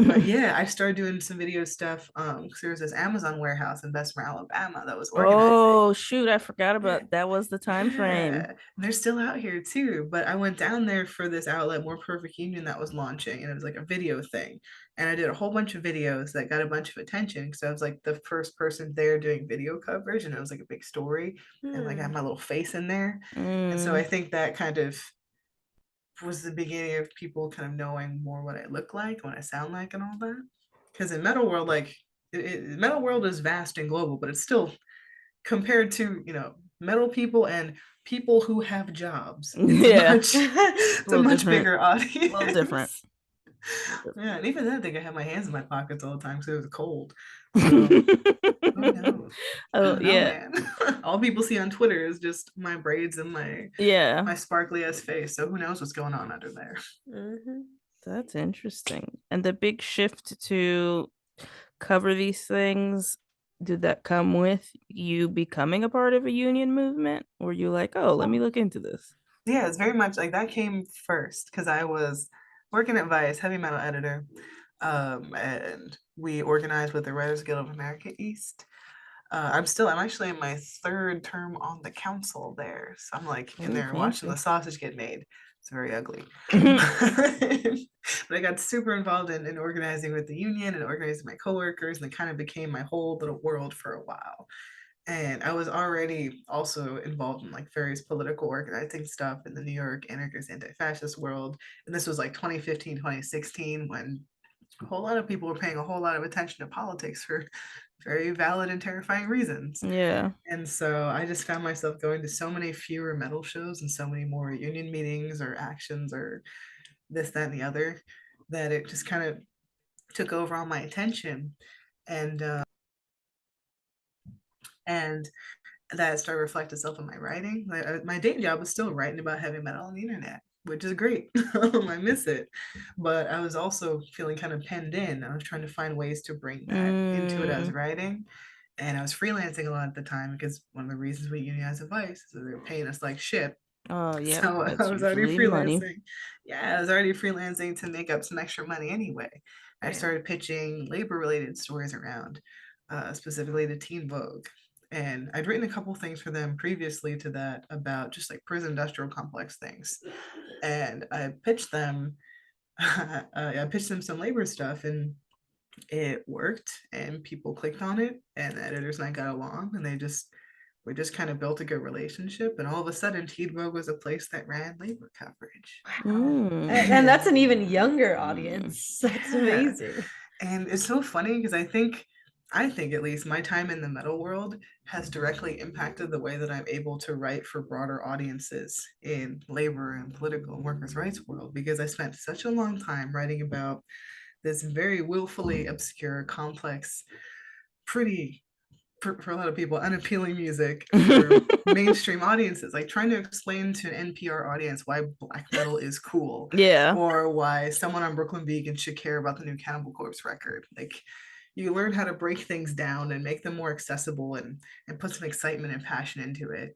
But yeah, I started doing some video stuff. 'Cause there was this Amazon warehouse in Bessemer, Alabama that was organizing. Oh, shoot, I forgot about that was the time frame. Yeah, they're still out here too. But I went down there for this outlet, More Perfect Union, that was launching, and it was like a video thing. And I did a whole bunch of videos that got a bunch of attention because I was like the first person there doing video coverage, and it was like a big story, and like I had Hmm. my little face in there. And so I Mm, think that kind of was the beginning of people kind of knowing more what I look like, what I sound like, and all that. Because in metal world, like metal world is vast and global, but it's still compared to metal people and people who have jobs. It's a yeah, much a it's a little much different. bigger A little different. audience. Yeah, and even then, I think I have my hands in my pockets all the time because it was cold. So who knows? I Oh, don't know, yeah. man. All people see on Twitter is just my braids and Yeah. my sparkly ass face. So who knows what's going on under there? Mhm. That's interesting. And the big shift to cover these things, did that come with you becoming a part of a union movement? Or you like, oh, let me look into this? Yeah, it's very much like that came first because I was working at Vice, heavy metal editor, and we organized with the Writers Guild of America East. I'm actually in my third term on the council there, so I'm like in Oh, there watching the fancy. sausage get made. It's very ugly, Mhm. but I got super involved in organizing with the union and organizing my coworkers, and it kind of became my whole little world for a while. And I was already also involved in like various political organizing stuff in the New York anarchist anti-fascist world. And this was like 2015, 2016 when a whole lot of people were paying a whole lot of attention to politics for very valid and terrifying reasons. Yeah. And so I just found myself going to so many fewer metal shows and so many more union meetings or actions or this, that, and the other, that it just kind of took over all my attention. And and that started to reflect itself in my writing. My day job was still writing about heavy metal on the internet, which is great. I miss it. But I was also feeling kind of penned in. I was trying to find ways to bring that into it as Mm. writing. And I was freelancing a lot at the time because one of the reasons we unionize Vice is that they're paying us like shit. Oh, yep. So I That's was already usually money. freelancing. Yeah, I was already freelancing to make up some extra money anyway. I Yeah. started pitching labor related stories around, specifically to Teen Vogue. And I'd written a couple things for them previously to that about just like prison industrial complex things. And I pitched them, I pitched them some labor stuff, and it worked, and people clicked on it, and the editors and I got along, and we just kind of built a good relationship, and all of a sudden Teen Vogue was a place that ran labor coverage. Wow. Mm. And that's an even younger Mm. audience. That's Yeah. amazing. And it's so funny because I think at least my time in the metal world has directly impacted the way that I'm able to write for broader audiences in labor and political and workers' rights world, because I spent such a long time writing about this very willfully obscure, complex, pretty for a lot of people unappealing music for mainstream audiences, like trying to explain to an NPR audience why black metal is cool, Yeah. or why someone on Brooklyn Vegan should care about the new Cannibal Corpse record. Like, you learn how to break things down and make them more accessible, and put some excitement and passion into it.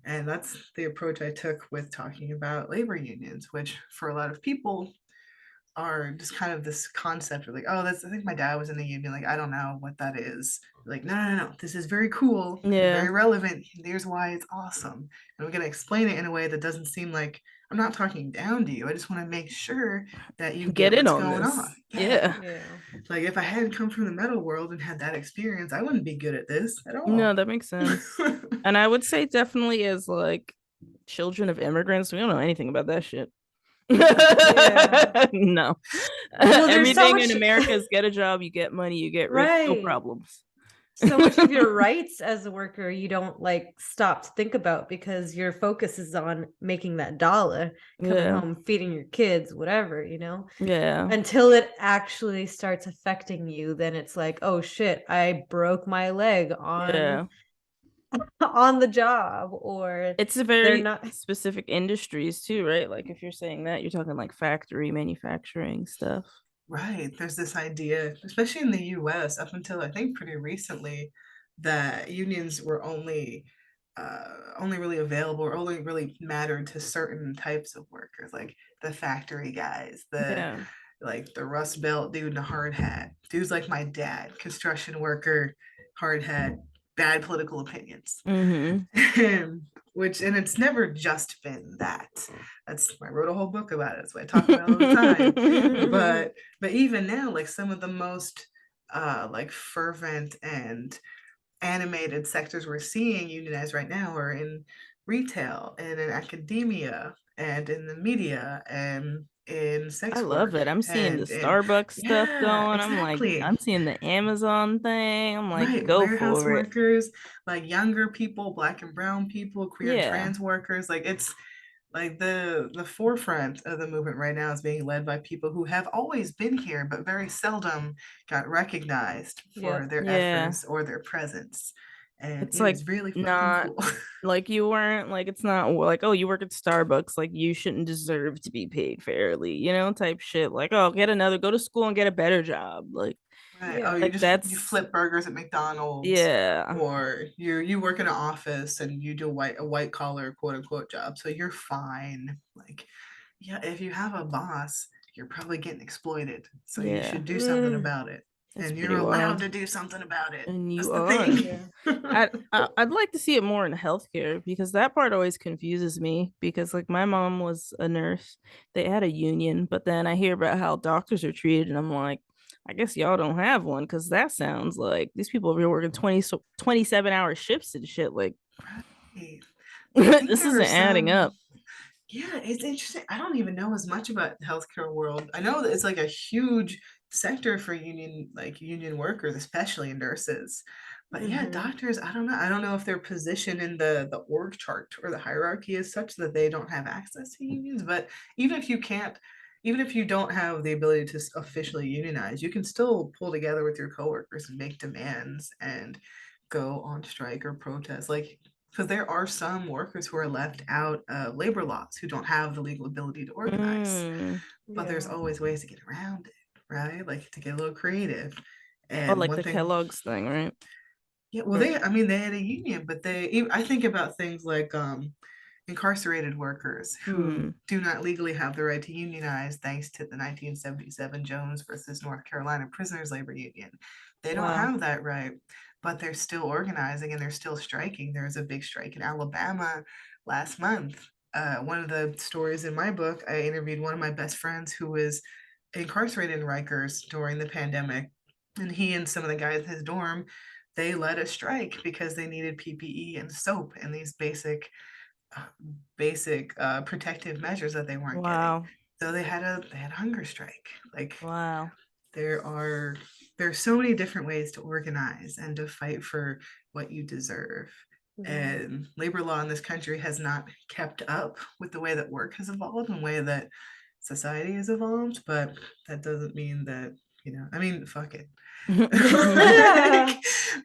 And that's the approach I took with talking about labor unions, which for a lot of people are just kind of this concept of like, oh, that's, I think my dad was in the union. Like, I don't know what that is. Like, no, no, no, this is very cool and Yeah. very relevant. Here's why it's awesome. And I'm going to explain it in a way that doesn't seem like I'm not talking down to you. I just want to make sure that you Get get in what's on going this. on. Yeah. Yeah. Like, if I hadn't come from the metal world and had that experience, I wouldn't be good at this at No, all. that makes sense. And I would say definitely as like children of immigrants, we don't know anything about that shit. Yeah. No. Well, there's so Everything much, in America is get a job, you get money, you get rich, no right. problems. So much of your rights as a worker you don't like stop to think about because your focus is on making that dollar, coming Yeah. home, feeding your kids, whatever, Yeah. until it actually starts affecting you. Then it's like, oh shit, I broke my leg Yeah. on the job, or It's a they're very not. specific industries too, right? Like if you're saying that, you're talking like factory manufacturing stuff. Right. There's this idea, especially in the US, up until I think pretty recently, that unions were only really available or only really mattered to certain types of workers, like the factory guys, the Yeah. like the rust belt dude in a hard hat, dudes like my dad, construction worker, hard hat, bad political opinions. Mm-hmm. And it's never just been that. I wrote a whole book about it. That's what I talk about all the time. But even now, like some of the most like fervent and animated sectors we're seeing unionized right now are in retail and in academia and in the media and in I sex love work it. I'm seeing the and in, Starbucks stuff yeah, going. exactly. I'm seeing the Amazon thing. I'm like, Right, go warehouse for it. workers, like younger people, black and brown people, queer and Yeah. trans workers. Like, it's like the forefront of the movement right now is being led by people who have always been here but very seldom got recognized for Yep. their Yeah. efforts or their presence, and It's it like is really fucking not cool. like you weren't like it's not like, oh, you work at Starbucks, like you shouldn't deserve to be paid fairly, type shit. Like, oh, go to school and get a better job. Right. Oh, Yeah. Like you that's flip burgers at McDonald's, yeah. or you work in an office and you do a white collar quote unquote job, so you're fine. Like, yeah, if you have a boss, you're probably getting exploited, so you Yeah. should do something Mm, about it, It's and you're pretty allowed wild. to do something about it. And That's you the are. thing. yeah. I'd like to see it more in healthcare because that part always confuses me because like my mom was a nurse. They had a union, but then I hear about how doctors are treated and I'm like, I guess y'all don't have one because that sounds like these people over here working 27-hour shifts and shit. Like Right. I think this there are isn't adding some. up. Yeah, it's interesting. I don't even know as much about the healthcare world. I know that it's like a huge sector for union workers, especially nurses. But yeah, Mm-hmm. doctors, I don't know. I don't know if their position in the org chart or the hierarchy is such that they don't have access to unions. But even if you can't, even if you don't have the ability to officially unionize, you can still pull together with your coworkers and make demands and go on strike or protest. Like, because there are some workers who are left out of labor laws who don't have the legal ability to organize, Mm. but there's Yeah. always ways to get around it, right? Like to get a little creative. Oh, And like one the thing, Kellogg's thing, right? yeah, well, Or- I mean, they had a union, but I think about things like incarcerated workers who Hmm. do not legally have the right to unionize thanks to the 1977 Jones versus North Carolina Prisoners Labor Union. They don't Wow. have that right, but they're still organizing and they're still striking. There was a big strike in Alabama last month. One of the stories in my book, I interviewed one of my best friends who was incarcerated in Rikers during the pandemic. And he and some of the guys in his dorm, they led a strike because they needed PPE and soap and these uh, basic protective measures that they weren't getting. Wow. So they had a hunger strike. Like Wow. there are there's so many different ways to organize and to fight for what you deserve. Yeah. And labor law in this country has not kept up with the way that work has evolved and the way that society has evolved, but that doesn't mean that, I mean, fuck it.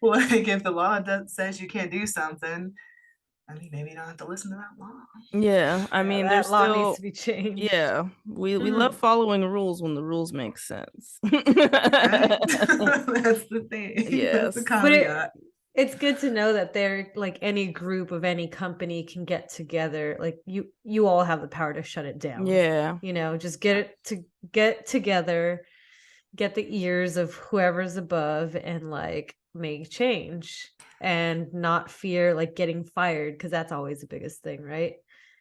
like if the law says you can't do something, I mean, maybe you don't have to listen to that law. Yeah, I Yeah, mean, there's that law needs still, to be changed. yeah, we love Mhm. following rules when the rules make sense. Right? That's the thing. That's the Yes. But caveat. it's good to know that they're like any group of any company can get together. Like you all have the power to shut it down. Yeah. Just get together, get the ears of whoever's above and like make change and not fear like getting fired because that's always the biggest thing, right?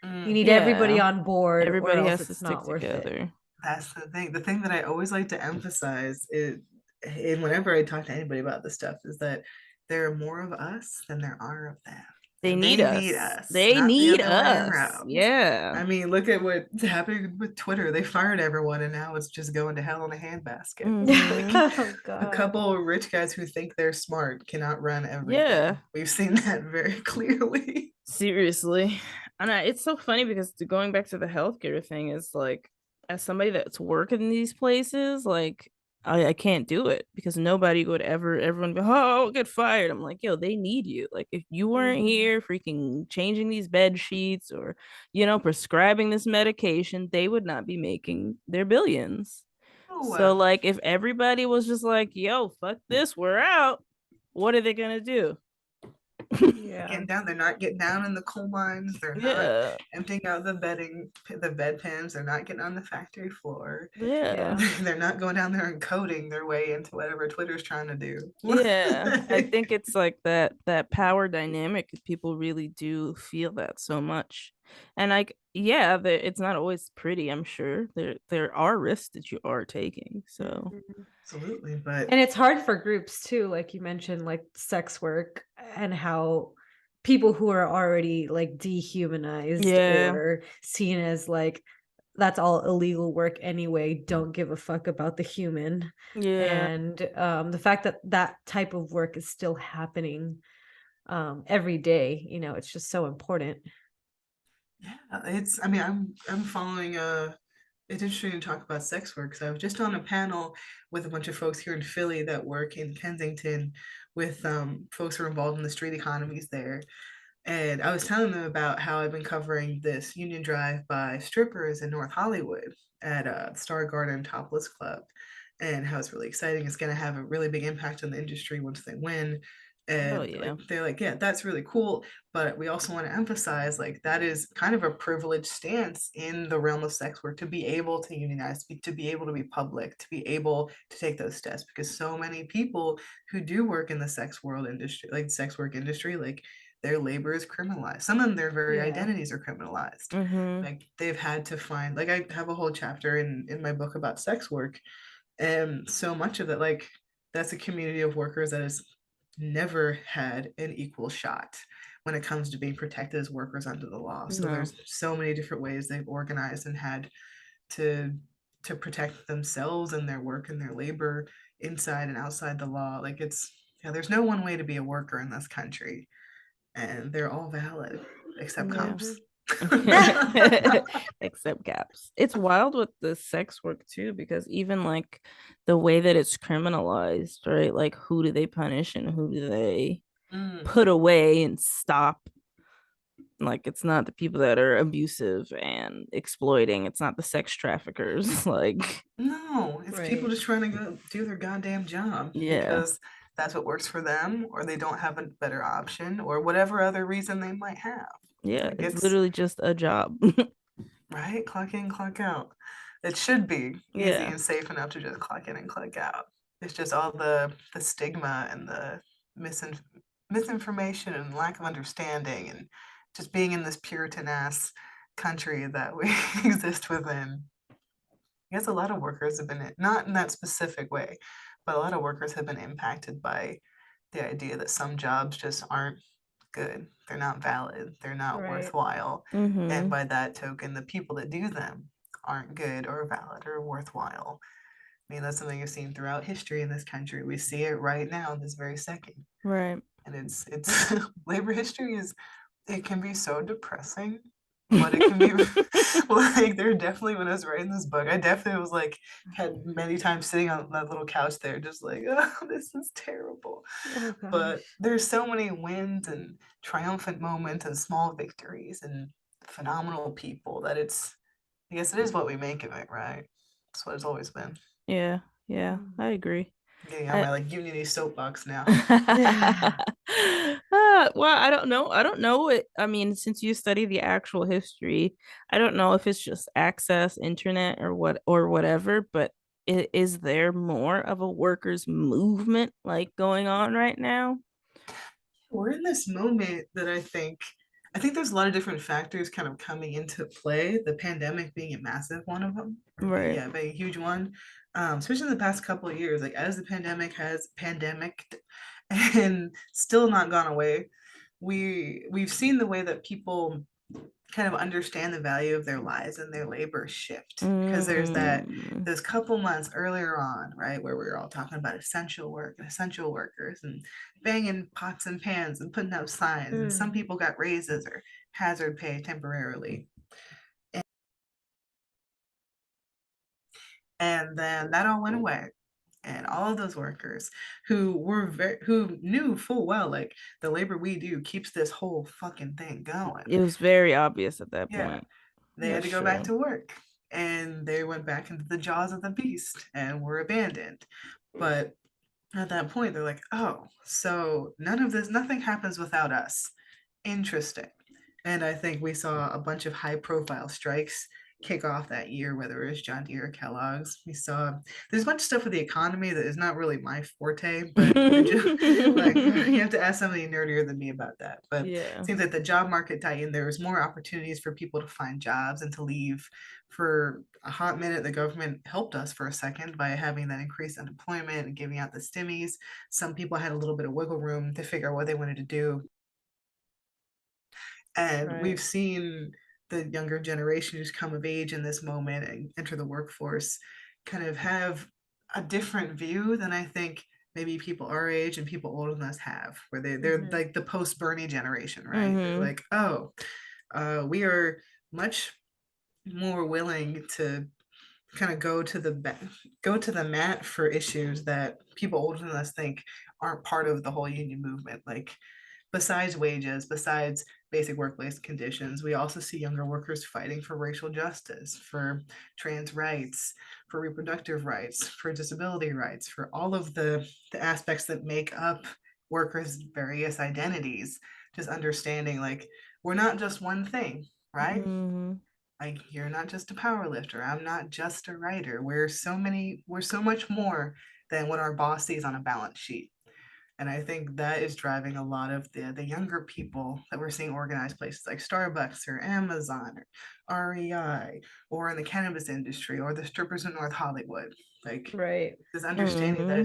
You Mm, need everybody Yeah. on board or Everybody else has to it's stick not worth it. together. that's the thing. The thing that I always like to emphasize is, and whenever I talk to anybody about this stuff, is that there are more of us than there are of them. They And need they need us. us, They not the need other way us. around. Yeah. I mean, look at what's happening with Twitter. They fired everyone and now it's just going to hell in a handbasket. Like Hmm. Oh a God. couple of rich guys who think they're smart cannot run Yeah. everything. We've seen that very clearly. Seriously. And it's so funny because going back to the healthcare thing is like, as somebody that's working in these places, like I can't do it because nobody would ever, everyone go, oh, get fired. I'm like, yo, they need you. Like, if you weren't Mhm. here freaking changing these bed sheets or, prescribing this medication, they would not be making their billions. Oh, So, like, if everybody was just like, yo, fuck this, we're out, what are they gonna do? Yeah. getting down. They're not getting down in the coal mines. They're not Yeah. emptying out the bed pans. They're not getting on the factory floor. Yeah. Yeah. They're not going down there and coding their way into whatever Twitter's trying to do. Yeah, I think it's like that power dynamic. People really do feel that so much, and like, yeah, it's not always pretty. I'm sure there are risks that you are taking. So Mhm. Absolutely, but And it's hard for groups too, like you mentioned, like sex work and how people who are already like dehumanized yeah, or seen as like that's all illegal work anyway, don't give a fuck about the human. yeah, And the fact that that type of work is still happening every day, it's just so important. yeah, it's. I mean, I'm following it's interesting to talk about sex work. So I was just on a panel with a bunch of folks here in Philly that work in Kensington with folks who are involved in the street economies there. And I was telling them about how I've been covering this union drive by strippers in North Hollywood at Star Garden Topless Club, and how it's really exciting. It's going to have a really big impact on the industry once they win. oh And yeah, like they're like, yeah, that's really cool. But we also want to emphasize like that is kind of a privileged stance in the realm of sex work to be able to unionize, to be able to be public, to be able to take those steps. Because so many people who do work in the sex world industry, like sex work industry, like their labor is criminalized. Some of them, their very Yeah. identities are criminalized. mm-hmm, Like they've had to find, like I have a whole chapter in my book about sex work, and so much of it, like that's a community of workers that has never had an equal shot when it comes to being protected as workers under the law. So no, there's so many different ways they've organized and had to to protect themselves and their work and their labor inside and outside the law. Like it's yeah, there's no one way to be a worker in this country, and they're all valid except Yeah. cops. Except gaps. It's wild with the sex work too, because even like the way that it's criminalized, right? Like who do they punish and who do they Mm. put away and stop? Like it's not the people that are abusive and exploiting. It's not the sex traffickers. Like, No, it's people Right. just trying to go do their goddamn job yeah. because that's what works for them, or they don't have a better option, or whatever other reason they might have. Yeah, Like it's it's literally just a job. right, clock in, clock out. It should be easy Yeah. and safe enough to just clock in and clock out. It's just all the stigma and the misin misinformation and lack of understanding and just being in this Puritan ass country that we exist within. I guess a lot of workers have been, not in that specific way, but a lot of workers have been impacted by the idea that some jobs just aren't good. They're not valid. They're not Right. worthwhile. And Mm-hmm. by that token, the people that do them aren't good or valid or worthwhile. I mean, that's something you've seen throughout history in this country. We see it right now, this very second. Right. And it's labor history is, it can be so depressing, but it can be like there definitely, when I was writing this book, I definitely was like, had many times sitting on that little couch there just like, oh, this is terrible. Oh But gosh. there's so many wins and triumphant moments and small victories and phenomenal people that it's, I guess it is what we make of it, right? That's what it's always been. Yeah, yeah, Mm. I agree. I'm getting on I my like unity soapbox now. Well, I don't know. I don't know it. I mean, since you study the actual history, I don't know if it's just access, internet, or what or whatever, but is there more of a workers' movement like going on right now? We're in this moment that I think there's a lot of different factors kind of coming into play. The pandemic being a massive one of them, or Right. yeah, a huge one. Especially in the past couple of years, like as the pandemic has pandemicked and still not gone away, we've seen the way that people kind of understand the value of their lives and their labor shift, because there's that Mm, those couple months earlier on, right, where we were all talking about essential work and essential workers and banging pots and pans and putting up signs, and some Mm. people got raises or hazard pay temporarily, and then that all went away, and all of those workers who knew full well like the labor we do keeps this whole fucking thing going. it was very obvious at that Yeah, point. they had That's to go back true. to work, and they went back into the jaws of the beast and were abandoned. But at that point, they're like, oh, so nothing happens without us. Interesting. And I think we saw a bunch of high profile strikes kick off that year, whether it was John Deere or Kellogg's. We saw there's a bunch of stuff with the economy that is not really my forte, but the like you have to ask somebody nerdier than me about that. But it Yeah. seems like the job market tightened. There was more opportunities for people to find jobs and to leave. For a hot minute, the government helped us for a second by having that increased unemployment and giving out the stimmies. Some people had a little bit of wiggle room to figure out what they wanted to do, and Right. we've seen the younger generation who's come of age in this moment and enter the workforce kind of have a different view than I think maybe people our age and people older than us have, where they're Mhm. like the post Bernie generation, right? They're Mm-hmm. like, oh, we are much more willing to kind of go to the mat for issues that people older than us think aren't part of the whole union movement. Like besides wages, besides basic workplace conditions, we also see younger workers fighting for racial justice, for trans rights, for reproductive rights, for disability rights, for all of the aspects that make up workers' various identities. Just understanding like we're not just one thing, right? Mm-hmm. Like you're not just a power lifter. I'm not just a writer. We're so much more than what our boss sees on a balance sheet. And I think that is driving a lot of the younger people that we're seeing organized places like Starbucks or Amazon or REI, or in the cannabis industry or the strippers in North Hollywood. Like Right. this understanding that Mm-hmm.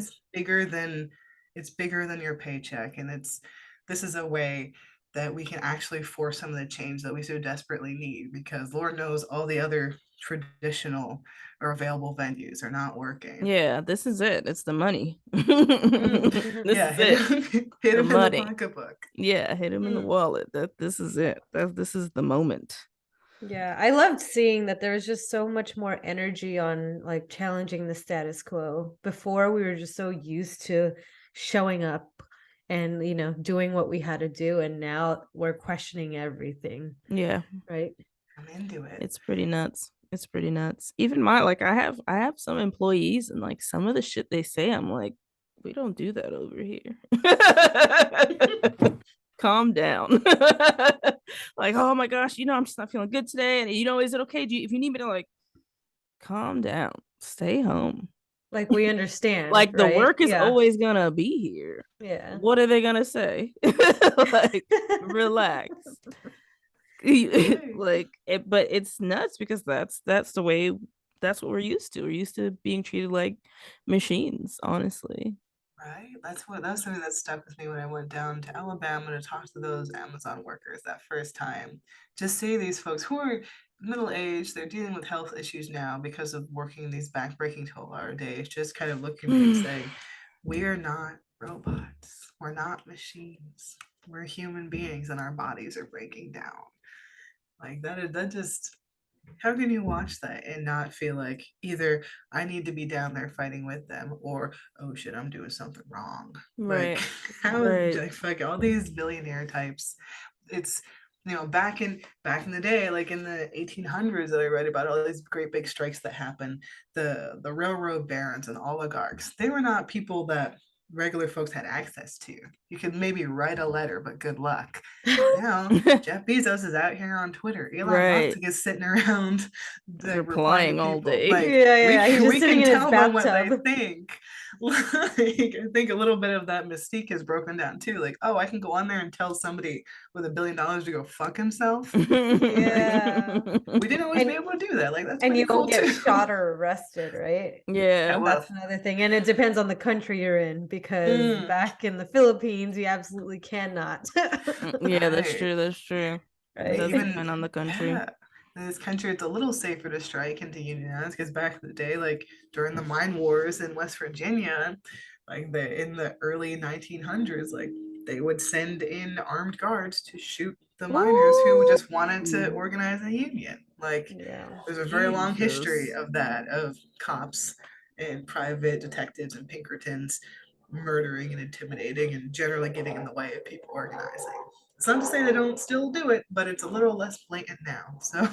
it's bigger than your paycheck, and this is a way that we can actually force some of the change that we so desperately need, because Lord knows all the other traditional or available venues are not working. Yeah, this is it. It's the money. This Yeah, is it. hit The him in the money. pocketbook. Yeah, hit him in the wallet. This is it. This is the moment. Yeah, I loved seeing that there was just so much more energy on like challenging the status quo. Before we were just so used to showing up and doing what we had to do, and now we're questioning everything, Yeah, right? I'm into it. it's pretty nuts. It's pretty nuts. Even my like I have some employees and like some of the shit they say, I'm like, we don't do that over here. Calm down. Like, oh my gosh, I'm just not feeling good today. And is it okay? If you need me to like calm down, stay home. Like we understand, Like the right? work is Yeah. always gonna be here. Yeah. What are they gonna say? Like, relax. Right. Like it, but it's nuts because that's the way that's what we're used to. We're used to being treated like machines, honestly. Right. That's something that stuck with me when I went down to Alabama to talk to those Amazon workers that first time. Just see these folks who are middle aged, they're dealing with health issues now because of working these backbreaking 12-hour days, just kind of looking at me and saying, we are not robots. We're not machines. We're human beings and our bodies are breaking down. Like that just how can you watch that and not feel like either I need to be down there fighting with them or oh shit, I'm doing something wrong. Like Right. how is Right. like fuck all these billionaire types? It's back in the day, like in the 1800s that I read about all these great big strikes that happened, the railroad barons and oligarchs, they were not people that regular folks had access to. You could maybe write a letter, but good luck. Now, Jeff Bezos is out here on Twitter. Elon Musk Right. is sitting around like, replying to Replying all people. day. Like Yeah. He's just we sitting can in his tell them what they bathtub. think. Like I think a little bit of that mystique is broken down too. Like, oh, I can go on there and tell somebody with $1 billion to go fuck himself. Like, Yeah. we didn't always be And able to do that. Like that's and pretty you cool won't get too. shot or arrested, right? Yeah, Yeah. well, That's another thing. And it depends on the country you're in, because mm, back in the Philippines, you absolutely cannot. Yeah, that's right. true. That's true. It Right? does Even depend on the country. yeah, in this country it's a little safer to strike and to unionize because back in the day, like during the mine wars in West Virginia, like in the early 1900s, like they would send in armed guards to shoot the miners who Ooh. just wanted to organize a union. Like Yeah. there's a very long history Jesus. of that, of cops and private detectives and Pinkertons murdering and intimidating and generally getting in the way of people organizing. It's not to say they don't still do it, but it's a little less blatant now. So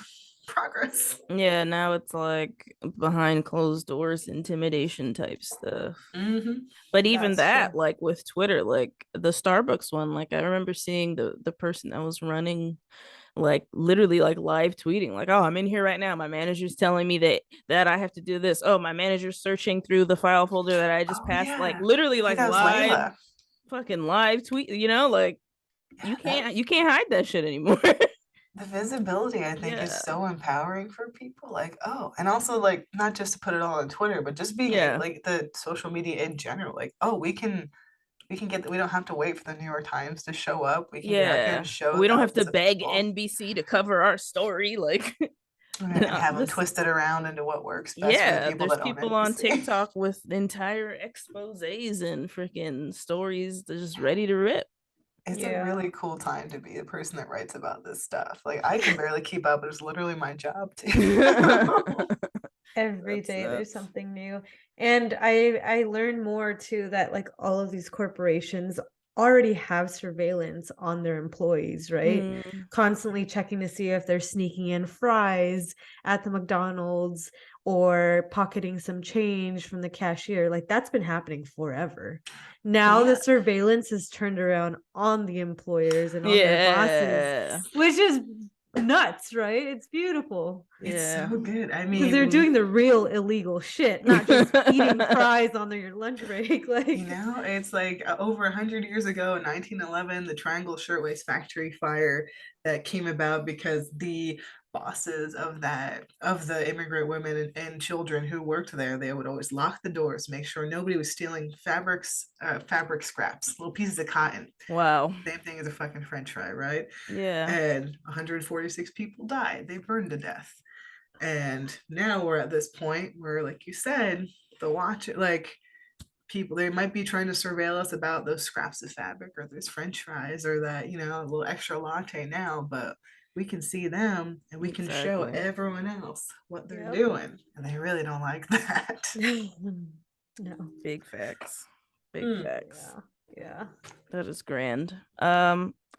progress. Yeah, now it's like behind closed doors intimidation type stuff. Mm-hmm. But even That's true. that, like with Twitter, like the Starbucks one, like I remember seeing the person that was running like literally like live tweeting like, oh, I'm in here right now, my manager's telling me that I have to do this, oh, my manager's searching through the file folder that I just Oh passed, like yeah, literally I think like that was live Layla. fucking live tweet, like Yeah, you that can't hide that shit anymore. the visibility I think is Yeah. so empowering for people. Like oh, and also like not just to put it all on Twitter, but just being Yeah. like the social media in general. Like oh, we can get we don't have to wait for the New York Times to show up. We can get out here and Yeah, show we don't have to thousands of beg people. NBC to cover our story, like Right, and no, have them this twist it around into what works best for the yeah, people there's that own people on NBC. TikTok with entire exposés and freaking stories they're just ready to rip. It's a Yeah. really cool time to be the person that writes about this stuff. Like I can barely keep up, but it's literally my job too. Every That's day there's nuts. something new. And I learned more too, that like all of these corporations already have surveillance on their employees, right? Mm, Constantly checking to see if they're sneaking in fries at the McDonald's or pocketing some change from the cashier. Like that's been happening forever. Now the Yeah, surveillance is turned around on the employers and on their bosses, yeah, which is nuts, right? It's beautiful. it's yeah. so good. I Because they're mean, doing the real illegal shit, not just eating fries on their lunch break. Like, it's like over 100 years ago in 1911, the Triangle Shirtwaist Factory fire that came about because the bosses of the immigrant women and children who worked there, they would always lock the doors, make sure nobody was stealing fabric scraps, little pieces of cotton. Wow. Same thing as a fucking French fry, right? Yeah. And 146 people died. They burned to death. And now we're at this point where, like you said, the watch, like people, they might be trying to surveil us about those scraps of fabric or those French fries or that, a little extra latte now, but we can see them and we can show Exactly. everyone else what they're Yep. doing. And they really don't like that. No. Big facts. Big Mm. facts. Yeah. That is grand.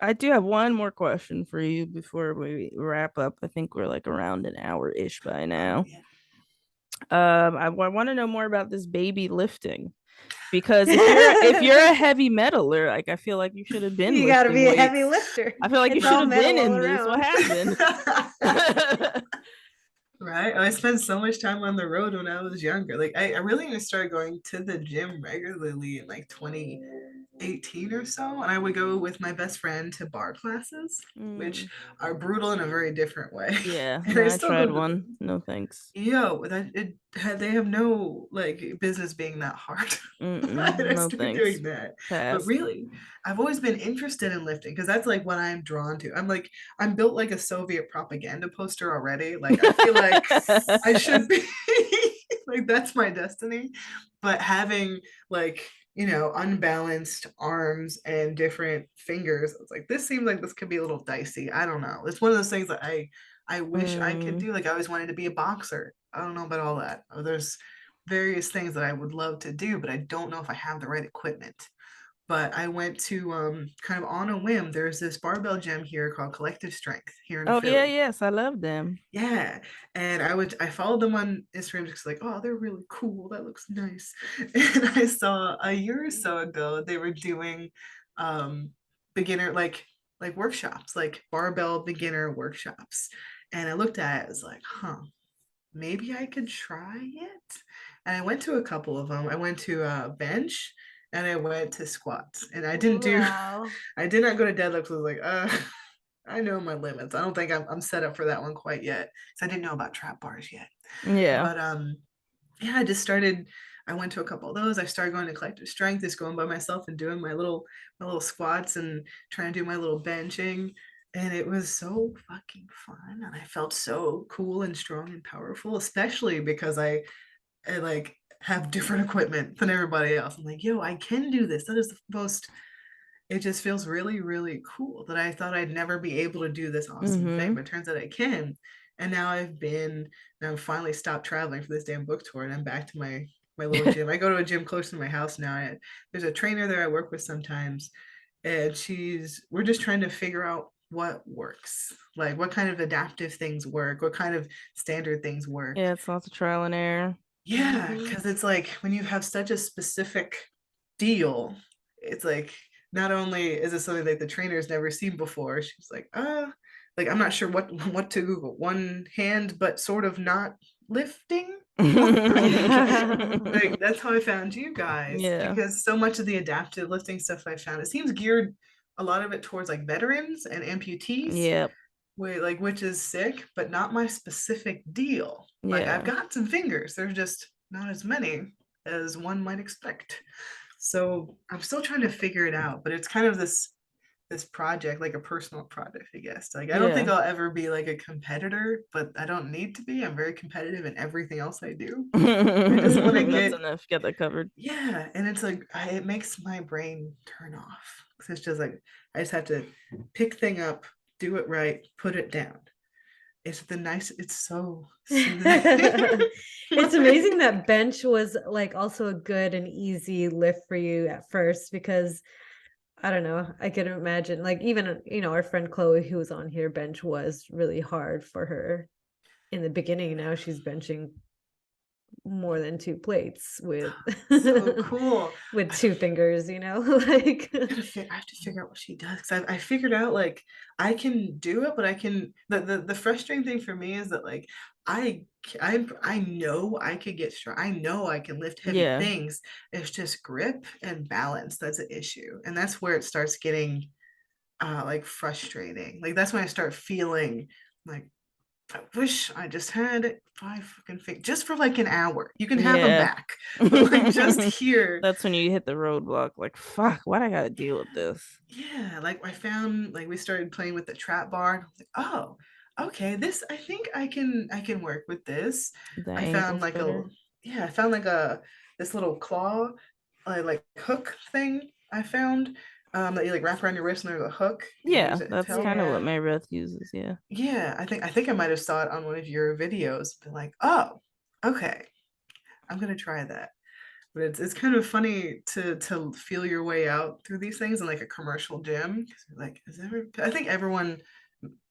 I do have one more question for you before we wrap up. I think we're like around an hour-ish by now. Yeah. I want to know more about this baby lifting. Because if you're a heavy metaler, like I feel like you should have been You got to lifting be a heavy weights. lifter. I feel like you It's should all have been metal all in this. What around. happened? Right. I spent so much time on the road when I was younger. Like I really only started going to the gym regularly in like 2018 or so. And I would go with my best friend to bar classes, which Mm, are brutal in a very different way. yeah, And no, I I still go tried to one. them. No thanks. They have no like business being that hard. Mm-mm, And I no started thanks. doing that. But Pass. really, I've always been interested in lifting because that's like what I'm drawn to. I'm built like a Soviet propaganda poster already. Like I feel like I should be like that's my destiny. But having like unbalanced arms and different fingers, it's like this seems like this could be a little dicey. I don't know. It's one of those things that I wish I could Mm, do. Like I always wanted to be a boxer. I don't know about all that. There's various things that I would love to do, but I don't know if I have the right equipment. But I went to kind of on a whim. There's this barbell gym here called Collective Strength here in oh yeah, Philly. yes, I love them. Yeah. And I followed them on Instagram just like, oh, they're really cool. That looks nice. And I saw a year or so ago they were doing um beginner like workshops, like barbell beginner workshops. And I looked at it, I was like, huh, maybe I could try it. And I went to a couple of them. I went to bench and I went to squats. And Wow. I did not go to deadlifts. I was like, I know my limits. I don't think I'm set up for that one quite yet. Because I didn't know about trap bars yet. Yeah. But yeah, I just started. I went to a couple of those. I started going to collective strength, just going by myself and doing my little squats and trying to do my little benching. And it was so fucking fun. And I felt so cool and strong and powerful, especially because I like have different equipment than everybody else. I'm like, yo, I can do this. That is the most, it just feels really, really cool that I thought I'd never be able to do this awesome thing, Mm-hmm. but it turns out I can. And now I've finally stopped traveling for this damn book tour and I'm back to my little gym. I go to a gym close to my house now. There's a trainer there I work with sometimes, and we're just trying to figure out what works, like what kind of adaptive things work, what kind of standard things work. Yeah, it's lots of trial and error. Yeah, Mhm. because it's like when you have such a specific deal, it's like not only is it something like the trainer's never seen before, she's like I'm not sure what to Google. One hand, but sort of not lifting. Like that's how I found you guys Yeah. because so much of the adaptive lifting stuff I found, it seems geared a lot of it towards like veterans and amputees, Yep. which is sick, but not my specific deal. Like I've Yeah. got some fingers, there's just not as many as one might expect. So I'm still trying to figure it out, but it's kind of this project, like a personal project, I guess. Like I don't think Yeah. I'll ever be like a competitor, but I don't need to be. I'm very competitive in everything else I do. I just want to That's get, enough. Get that covered. yeah, and it's like it makes my brain turn off. 'Cause it's just like I just have to pick thing up, do it right, put it down. It's so soothing. It's amazing that bench was like also a good and easy lift for you at first because I don't know, I can imagine like even our friend Chloe who was on here, bench was really hard for her in the beginning. Now she's benching more than two plates with So cool. with two fingers, like I have to figure out what she does because I figured out like I can do it, but I can the frustrating thing for me is that like I know I could get strong. I know I can lift heavy Yeah. things. It's just grip and balance that's an issue, and that's where it starts getting like frustrating. Like that's when I start feeling like I wish I just had 5 fucking feet just for like an hour. You can have them Yeah. back, but like just here. That's when you hit the roadblock. Like, fuck, why do I gotta deal with this? Yeah, like I found like we started playing with the trap bar. And I was like, oh, okay, this I think I can work with this. The I found angle's like a better. yeah, I found like a this little claw like hook thing I found that you like wrap around your wrist and there's a hook. You can use Yeah, it and that's tell. kind of what Yeah. my Reth uses. Yeah. Yeah, I think I might have saw it on one of your videos. Been like, oh, okay, I'm gonna try that. But it's kind of funny to feel your way out through these things in like a commercial gym. 'Cause you're like, I think everyone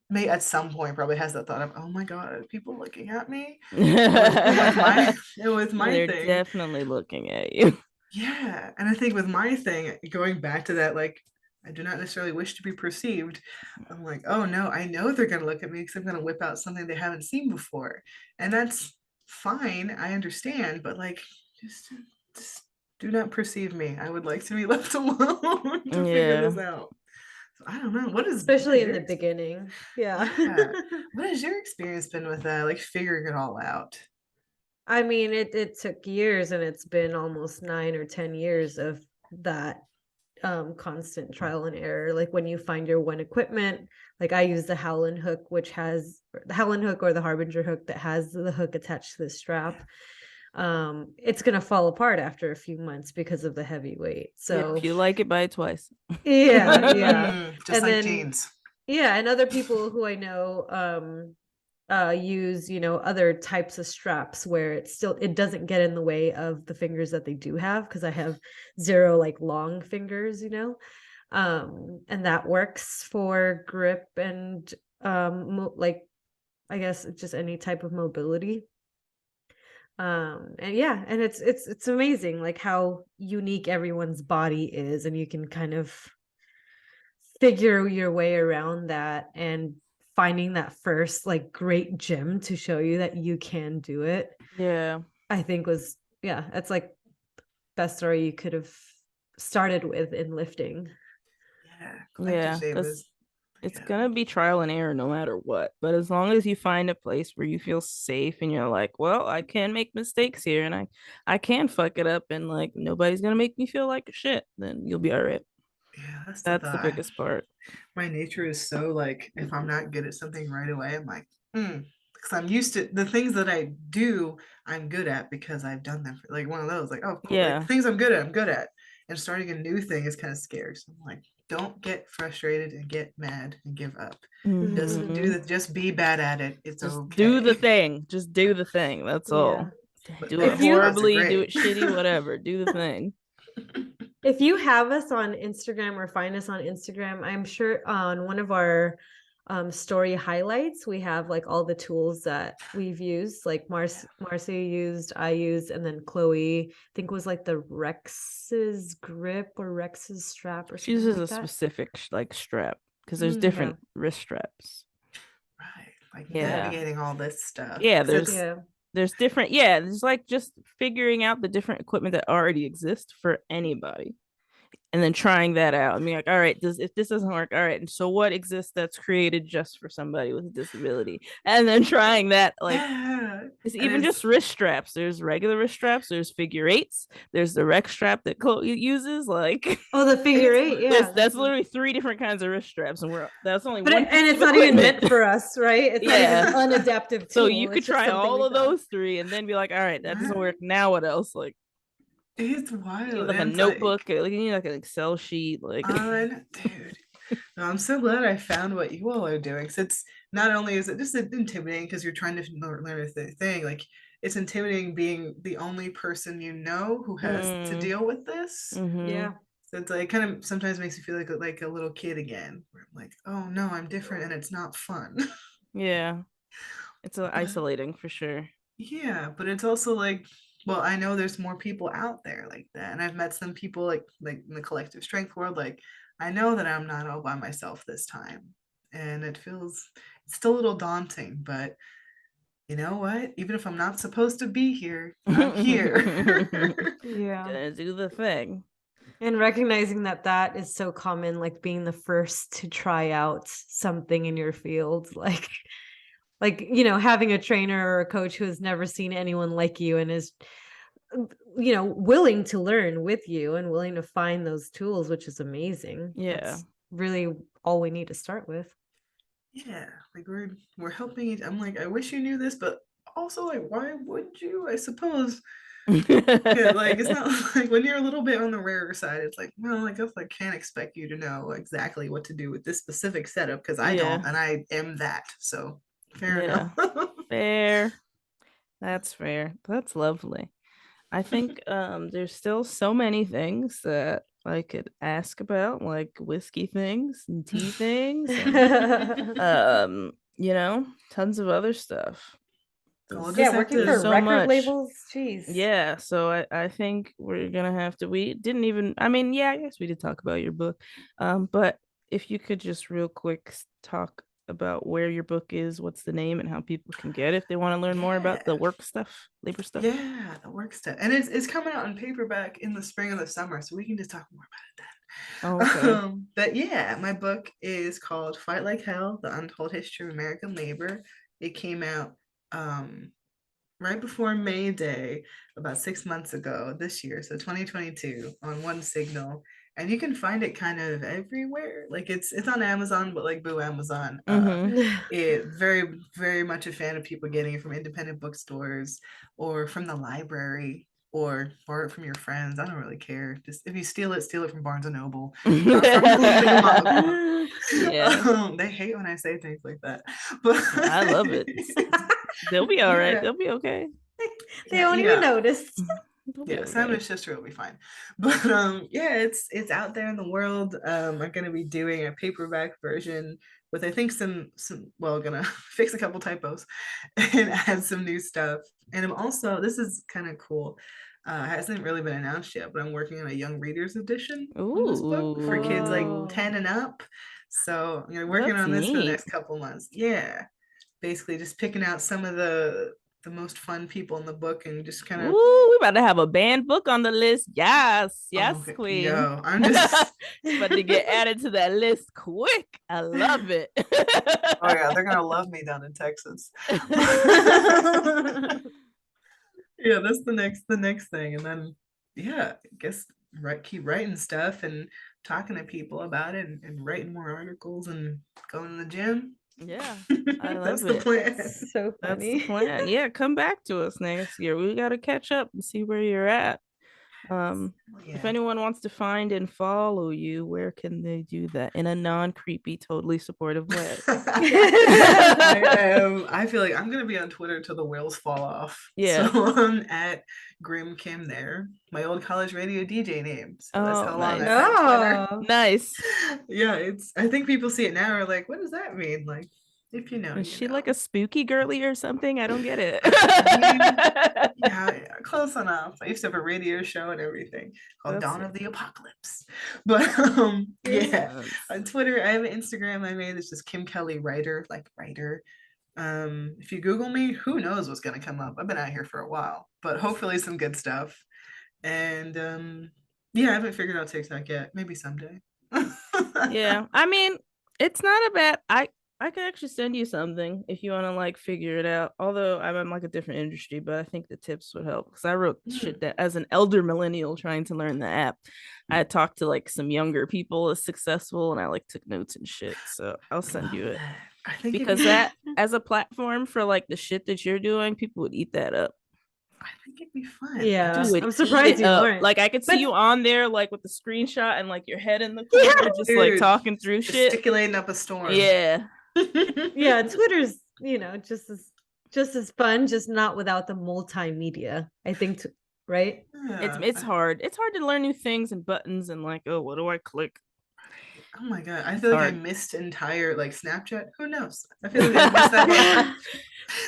may at some point probably has that thought of, oh my God, are people looking at me? And with my and with my They're thing, definitely looking at you. yeah. And I think with my thing, going back to that, like, I do not necessarily wish to be perceived. I'm like, oh no, I know they're gonna look at me because I'm gonna whip out something they haven't seen before. And that's fine. I understand, but like just just do not perceive me. I would like to be left alone to figure Yeah. this out. So I don't know. What Especially is in your the beginning. Yeah. yeah. What has your experience been with that? Like figuring it all out? I mean, it took years, and it's been almost 9 or 10 years of that constant trial and error. Like when you find your one equipment, like I use the Howlin hook, which has the Howlin hook or the Harbinger hook that has the hook attached to the strap. It's gonna fall apart after a few months because of the heavy weight. If So you like it, buy it twice. yeah. Just And like then jeans. yeah, and other people who I know use, other types of straps where it doesn't get in the way of the fingers that they do have, because I have 0 like long fingers, and that works for grip and like I guess just any type of mobility. And yeah, and it's amazing like how unique everyone's body is, and you can kind of figure your way around that, and finding that first like great gym to show you that you can do it, Yeah. I think was, yeah, that's like best story you could have started with in lifting. Yeah, collective Yeah. save Because is it's yeah. gonna be trial and error no matter what. But as long as you find a place where you feel safe and you're like, well, I can make mistakes here and I can fuck it up and like nobody's gonna make me feel like shit, then you'll be all right. Yeah, that's the That's the thought. biggest part. My nature is so like if I'm not good at something right away, I'm like, because I'm used to the things that I do, I'm good at because I've done them for like one of those, like, oh cool, like Yeah. things I'm good at. And starting a new thing is kind of scary. So I'm like, don't get frustrated and get mad and give up. Just Mhm. do Hmm. that, just be bad at it. It's Just do the okay. thing. Just do the thing. That's all. Yeah. But Do it If finished you spots are horribly, do great. it shitty, whatever. Do the thing. if you have us on Instagram or find us on Instagram, I'm sure on one of our story highlights, we have like all the tools that we've used, like Marcia used, I used, and then Chloe, I think was like the Rex's grip or Rex's strap or She something uses like a that. specific like strap because there's Yeah. different wrist straps. Right. Like Yeah. navigating all this stuff. Yeah, 'Cause it's Yeah. there's different, yeah, there's like just figuring out the different equipment that already exists for anybody and then trying that out. I mean, like, all right, if this doesn't work, all right, and so what exists that's created just for somebody with a disability, and then trying that, like, yeah. it's And even it's just wrist straps. There's regular wrist straps. There's figure eights. There's the rec strap that Chloe uses. Like, Oh, the figure it's eight. there's Yeah, that's that's one. literally 3 different kinds of wrist straps, and that's only But one and piece it's of not even equipment. meant for us, right? It's not even an Yeah. unadaptive So you tool. could It's just try something all we of found. those 3 and then be like, all right, that doesn't work. right. Now what else? Like, It's you need wild. like a And it's like, notebook, like you need like an Excel sheet, like. dude. No, I'm so glad I found what you all are doing. So it's not only is it just intimidating because you're trying to learn a thing, like it's intimidating being the only person you know who has to Mm, deal with this. mm-hmm. Yeah. So it's like kind of sometimes makes you feel like a little kid again, where I'm like, oh no, I'm different and it's not fun. Yeah, it's But isolating for sure. yeah, but it's also like, well, I know there's more people out there like that, and I've met some people like in the collective strength world. Like, I know that I'm not all by myself this time, and it's still a little daunting. But you know what? Even if I'm not supposed to be here, I'm here. Yeah. Gonna do the thing. And recognizing that that is so common, like being the first to try out something in your field, having a trainer or a coach who has never seen anyone like you and is willing to learn with you and willing to find those tools, which is amazing. Yeah. That's really all we need to start with. yeah, like we're helping each. I'm like, I wish you knew this, but also like, why would you? I suppose. Yeah, like it's not like when you're a little bit on the rarer side, it's like, well, I guess I can't expect you to know exactly what to do with this specific setup because I Yeah. don't, and I am that. So fair enough. Yeah. Fair. That's fair. That's lovely. I think there's still so many things that I could ask about, like whiskey things and tea things and tons of other stuff. We'll There's Yeah, just have working there's for to. so record much. labels. Jeez. Yeah, so I think we're gonna have to. We didn't even. I mean, yeah, I guess we did talk about your book, but if you could just real quick talk about where your book is, what's the name, and how people can get it if they want to learn more about the Yeah, work stuff, labor stuff. yeah, the work stuff, and it's coming out in paperback in the spring of the summer, so we can just talk more Oh, about it then. okay. But yeah, my book is called "Fight Like Hell: The Untold History of American Labor." It came out um right before May Day, about 6 months ago this year, so 2022, on One Signal, and you can find it kind of everywhere. Like it's on Amazon, but like boo Amazon. Mm-hmm. It very much a fan of people getting it from independent bookstores or from the library or borrow it from your friends. I don't really care. Just if you steal it from Barnes and Noble, not from the mom and pop. Yeah, They hate when I say things like that, but I love it. They'll be all right. yeah, They'll be okay. They yeah, won't even yeah. notice. They'll be Yeah, okay. Simon's sister will be fine. But yeah, it's out there in the world. I'm gonna be doing a paperback version with I think some well gonna fix a couple typos and add some new stuff. And I'm also this is kind of cool. Hasn't really been announced yet, but I'm working on a young readers edition on this book for kids like Ooh, 10 Oh. and up. So I'm gonna be working that's on this for the neat. next couple months. Yeah. Basically just picking out some of the most fun people in the book and just kind of Ooh, we about to have a banned book on the list. Yes, oh, yes, okay. queen. Yo, I'm just It's about to get added to that list quick. I love it. oh yeah, they're gonna love me down in Texas. Yeah, that's the next thing. And then yeah, I guess keep writing stuff and talking to people about it and writing more articles and going to the gym. Yeah, I That's love the it. plan. That's so That's the funny. plan. Yeah, come back to us next year. We got to catch up and see where you're at. If Yeah. anyone wants to find and follow you, where can they do that in a non-creepy, totally supportive way? I feel like I'm gonna be on Twitter till the wheels fall off. So Yeah. I'm at Grim Kim there, my old college radio DJ name. So that's Oh, how long I've nice. had Twitter. Oh. Nice. Yeah, it's I think people see it now are like, what does that mean? Like, if you know, Is you she like know. a spooky girly or something? I don't get it. I mean, yeah, close enough. I used to have a radio show and everything called That's Dawn of the Apocalypse. But makes yeah, sense. on Twitter, I have an Instagram I made. It's just Kim Kelly Writer, like writer. If you Google me, who knows what's gonna come up? I've been out here for a while, but hopefully some good stuff. And yeah, I haven't figured out TikTok yet. Maybe someday. Yeah. I mean, it's not a bad I could actually send you something if you want to like figure it out. Although I'm in like a different industry, but I think the tips would help because I wrote shit Hmm. that as an elder millennial trying to learn the app, I had talked to like some younger people as successful and I like took notes and shit. So I'll send Love you it that. I think it'd because be that as a platform for like the shit that you're doing, people would eat that up. I think it'd be fun. I You Yeah, just would I'm eat surprised it you up. aren't. Like I could see But you on there like with the screenshot and like your head in the yeah, corner, just like dude, talking through shit. gesticulating up a storm. Yeah. yeah, Twitter's, just as fun, just not without the multimedia. I think, right? It's Yeah. it's hard. It's hard to learn new things and buttons and like, oh, what do I click? Oh my god. I It's feel like I hard. missed entire like Snapchat. Who knows? I feel like I missed that part.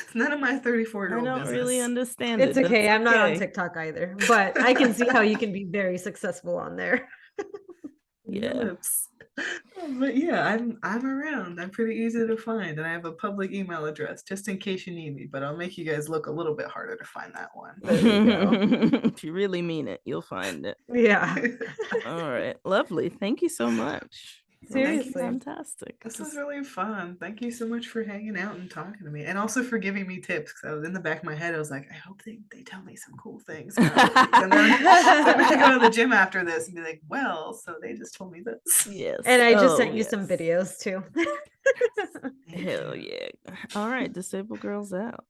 It's none of my 34-year-old I old don't really business. understand It's it, but okay. it's I'm not on okay. TikTok either, but I can see how you can be very successful on there. Yeah. Yes. But yeah, I'm around. I'm pretty easy to find, and I have a public email address just in case you need me. But I'll make you guys look a little bit harder to find that one. There you go. If you really mean it, you'll find it. Yeah, All right. Lovely. Thank you so much. That was Thank you. seriously. fantastic. This was Just really fun. Thank you so much for hanging out and talking to me, and also for giving me tips. Because I was in the back of my head, I was like, I hope they tell me some cool things about things. And then so I'm gonna go to the gym after this and be like, well, so they just told me this. yes. And I just Oh, sent you some yes. videos too. Thank Hell you. yeah. All right, disabled girls out.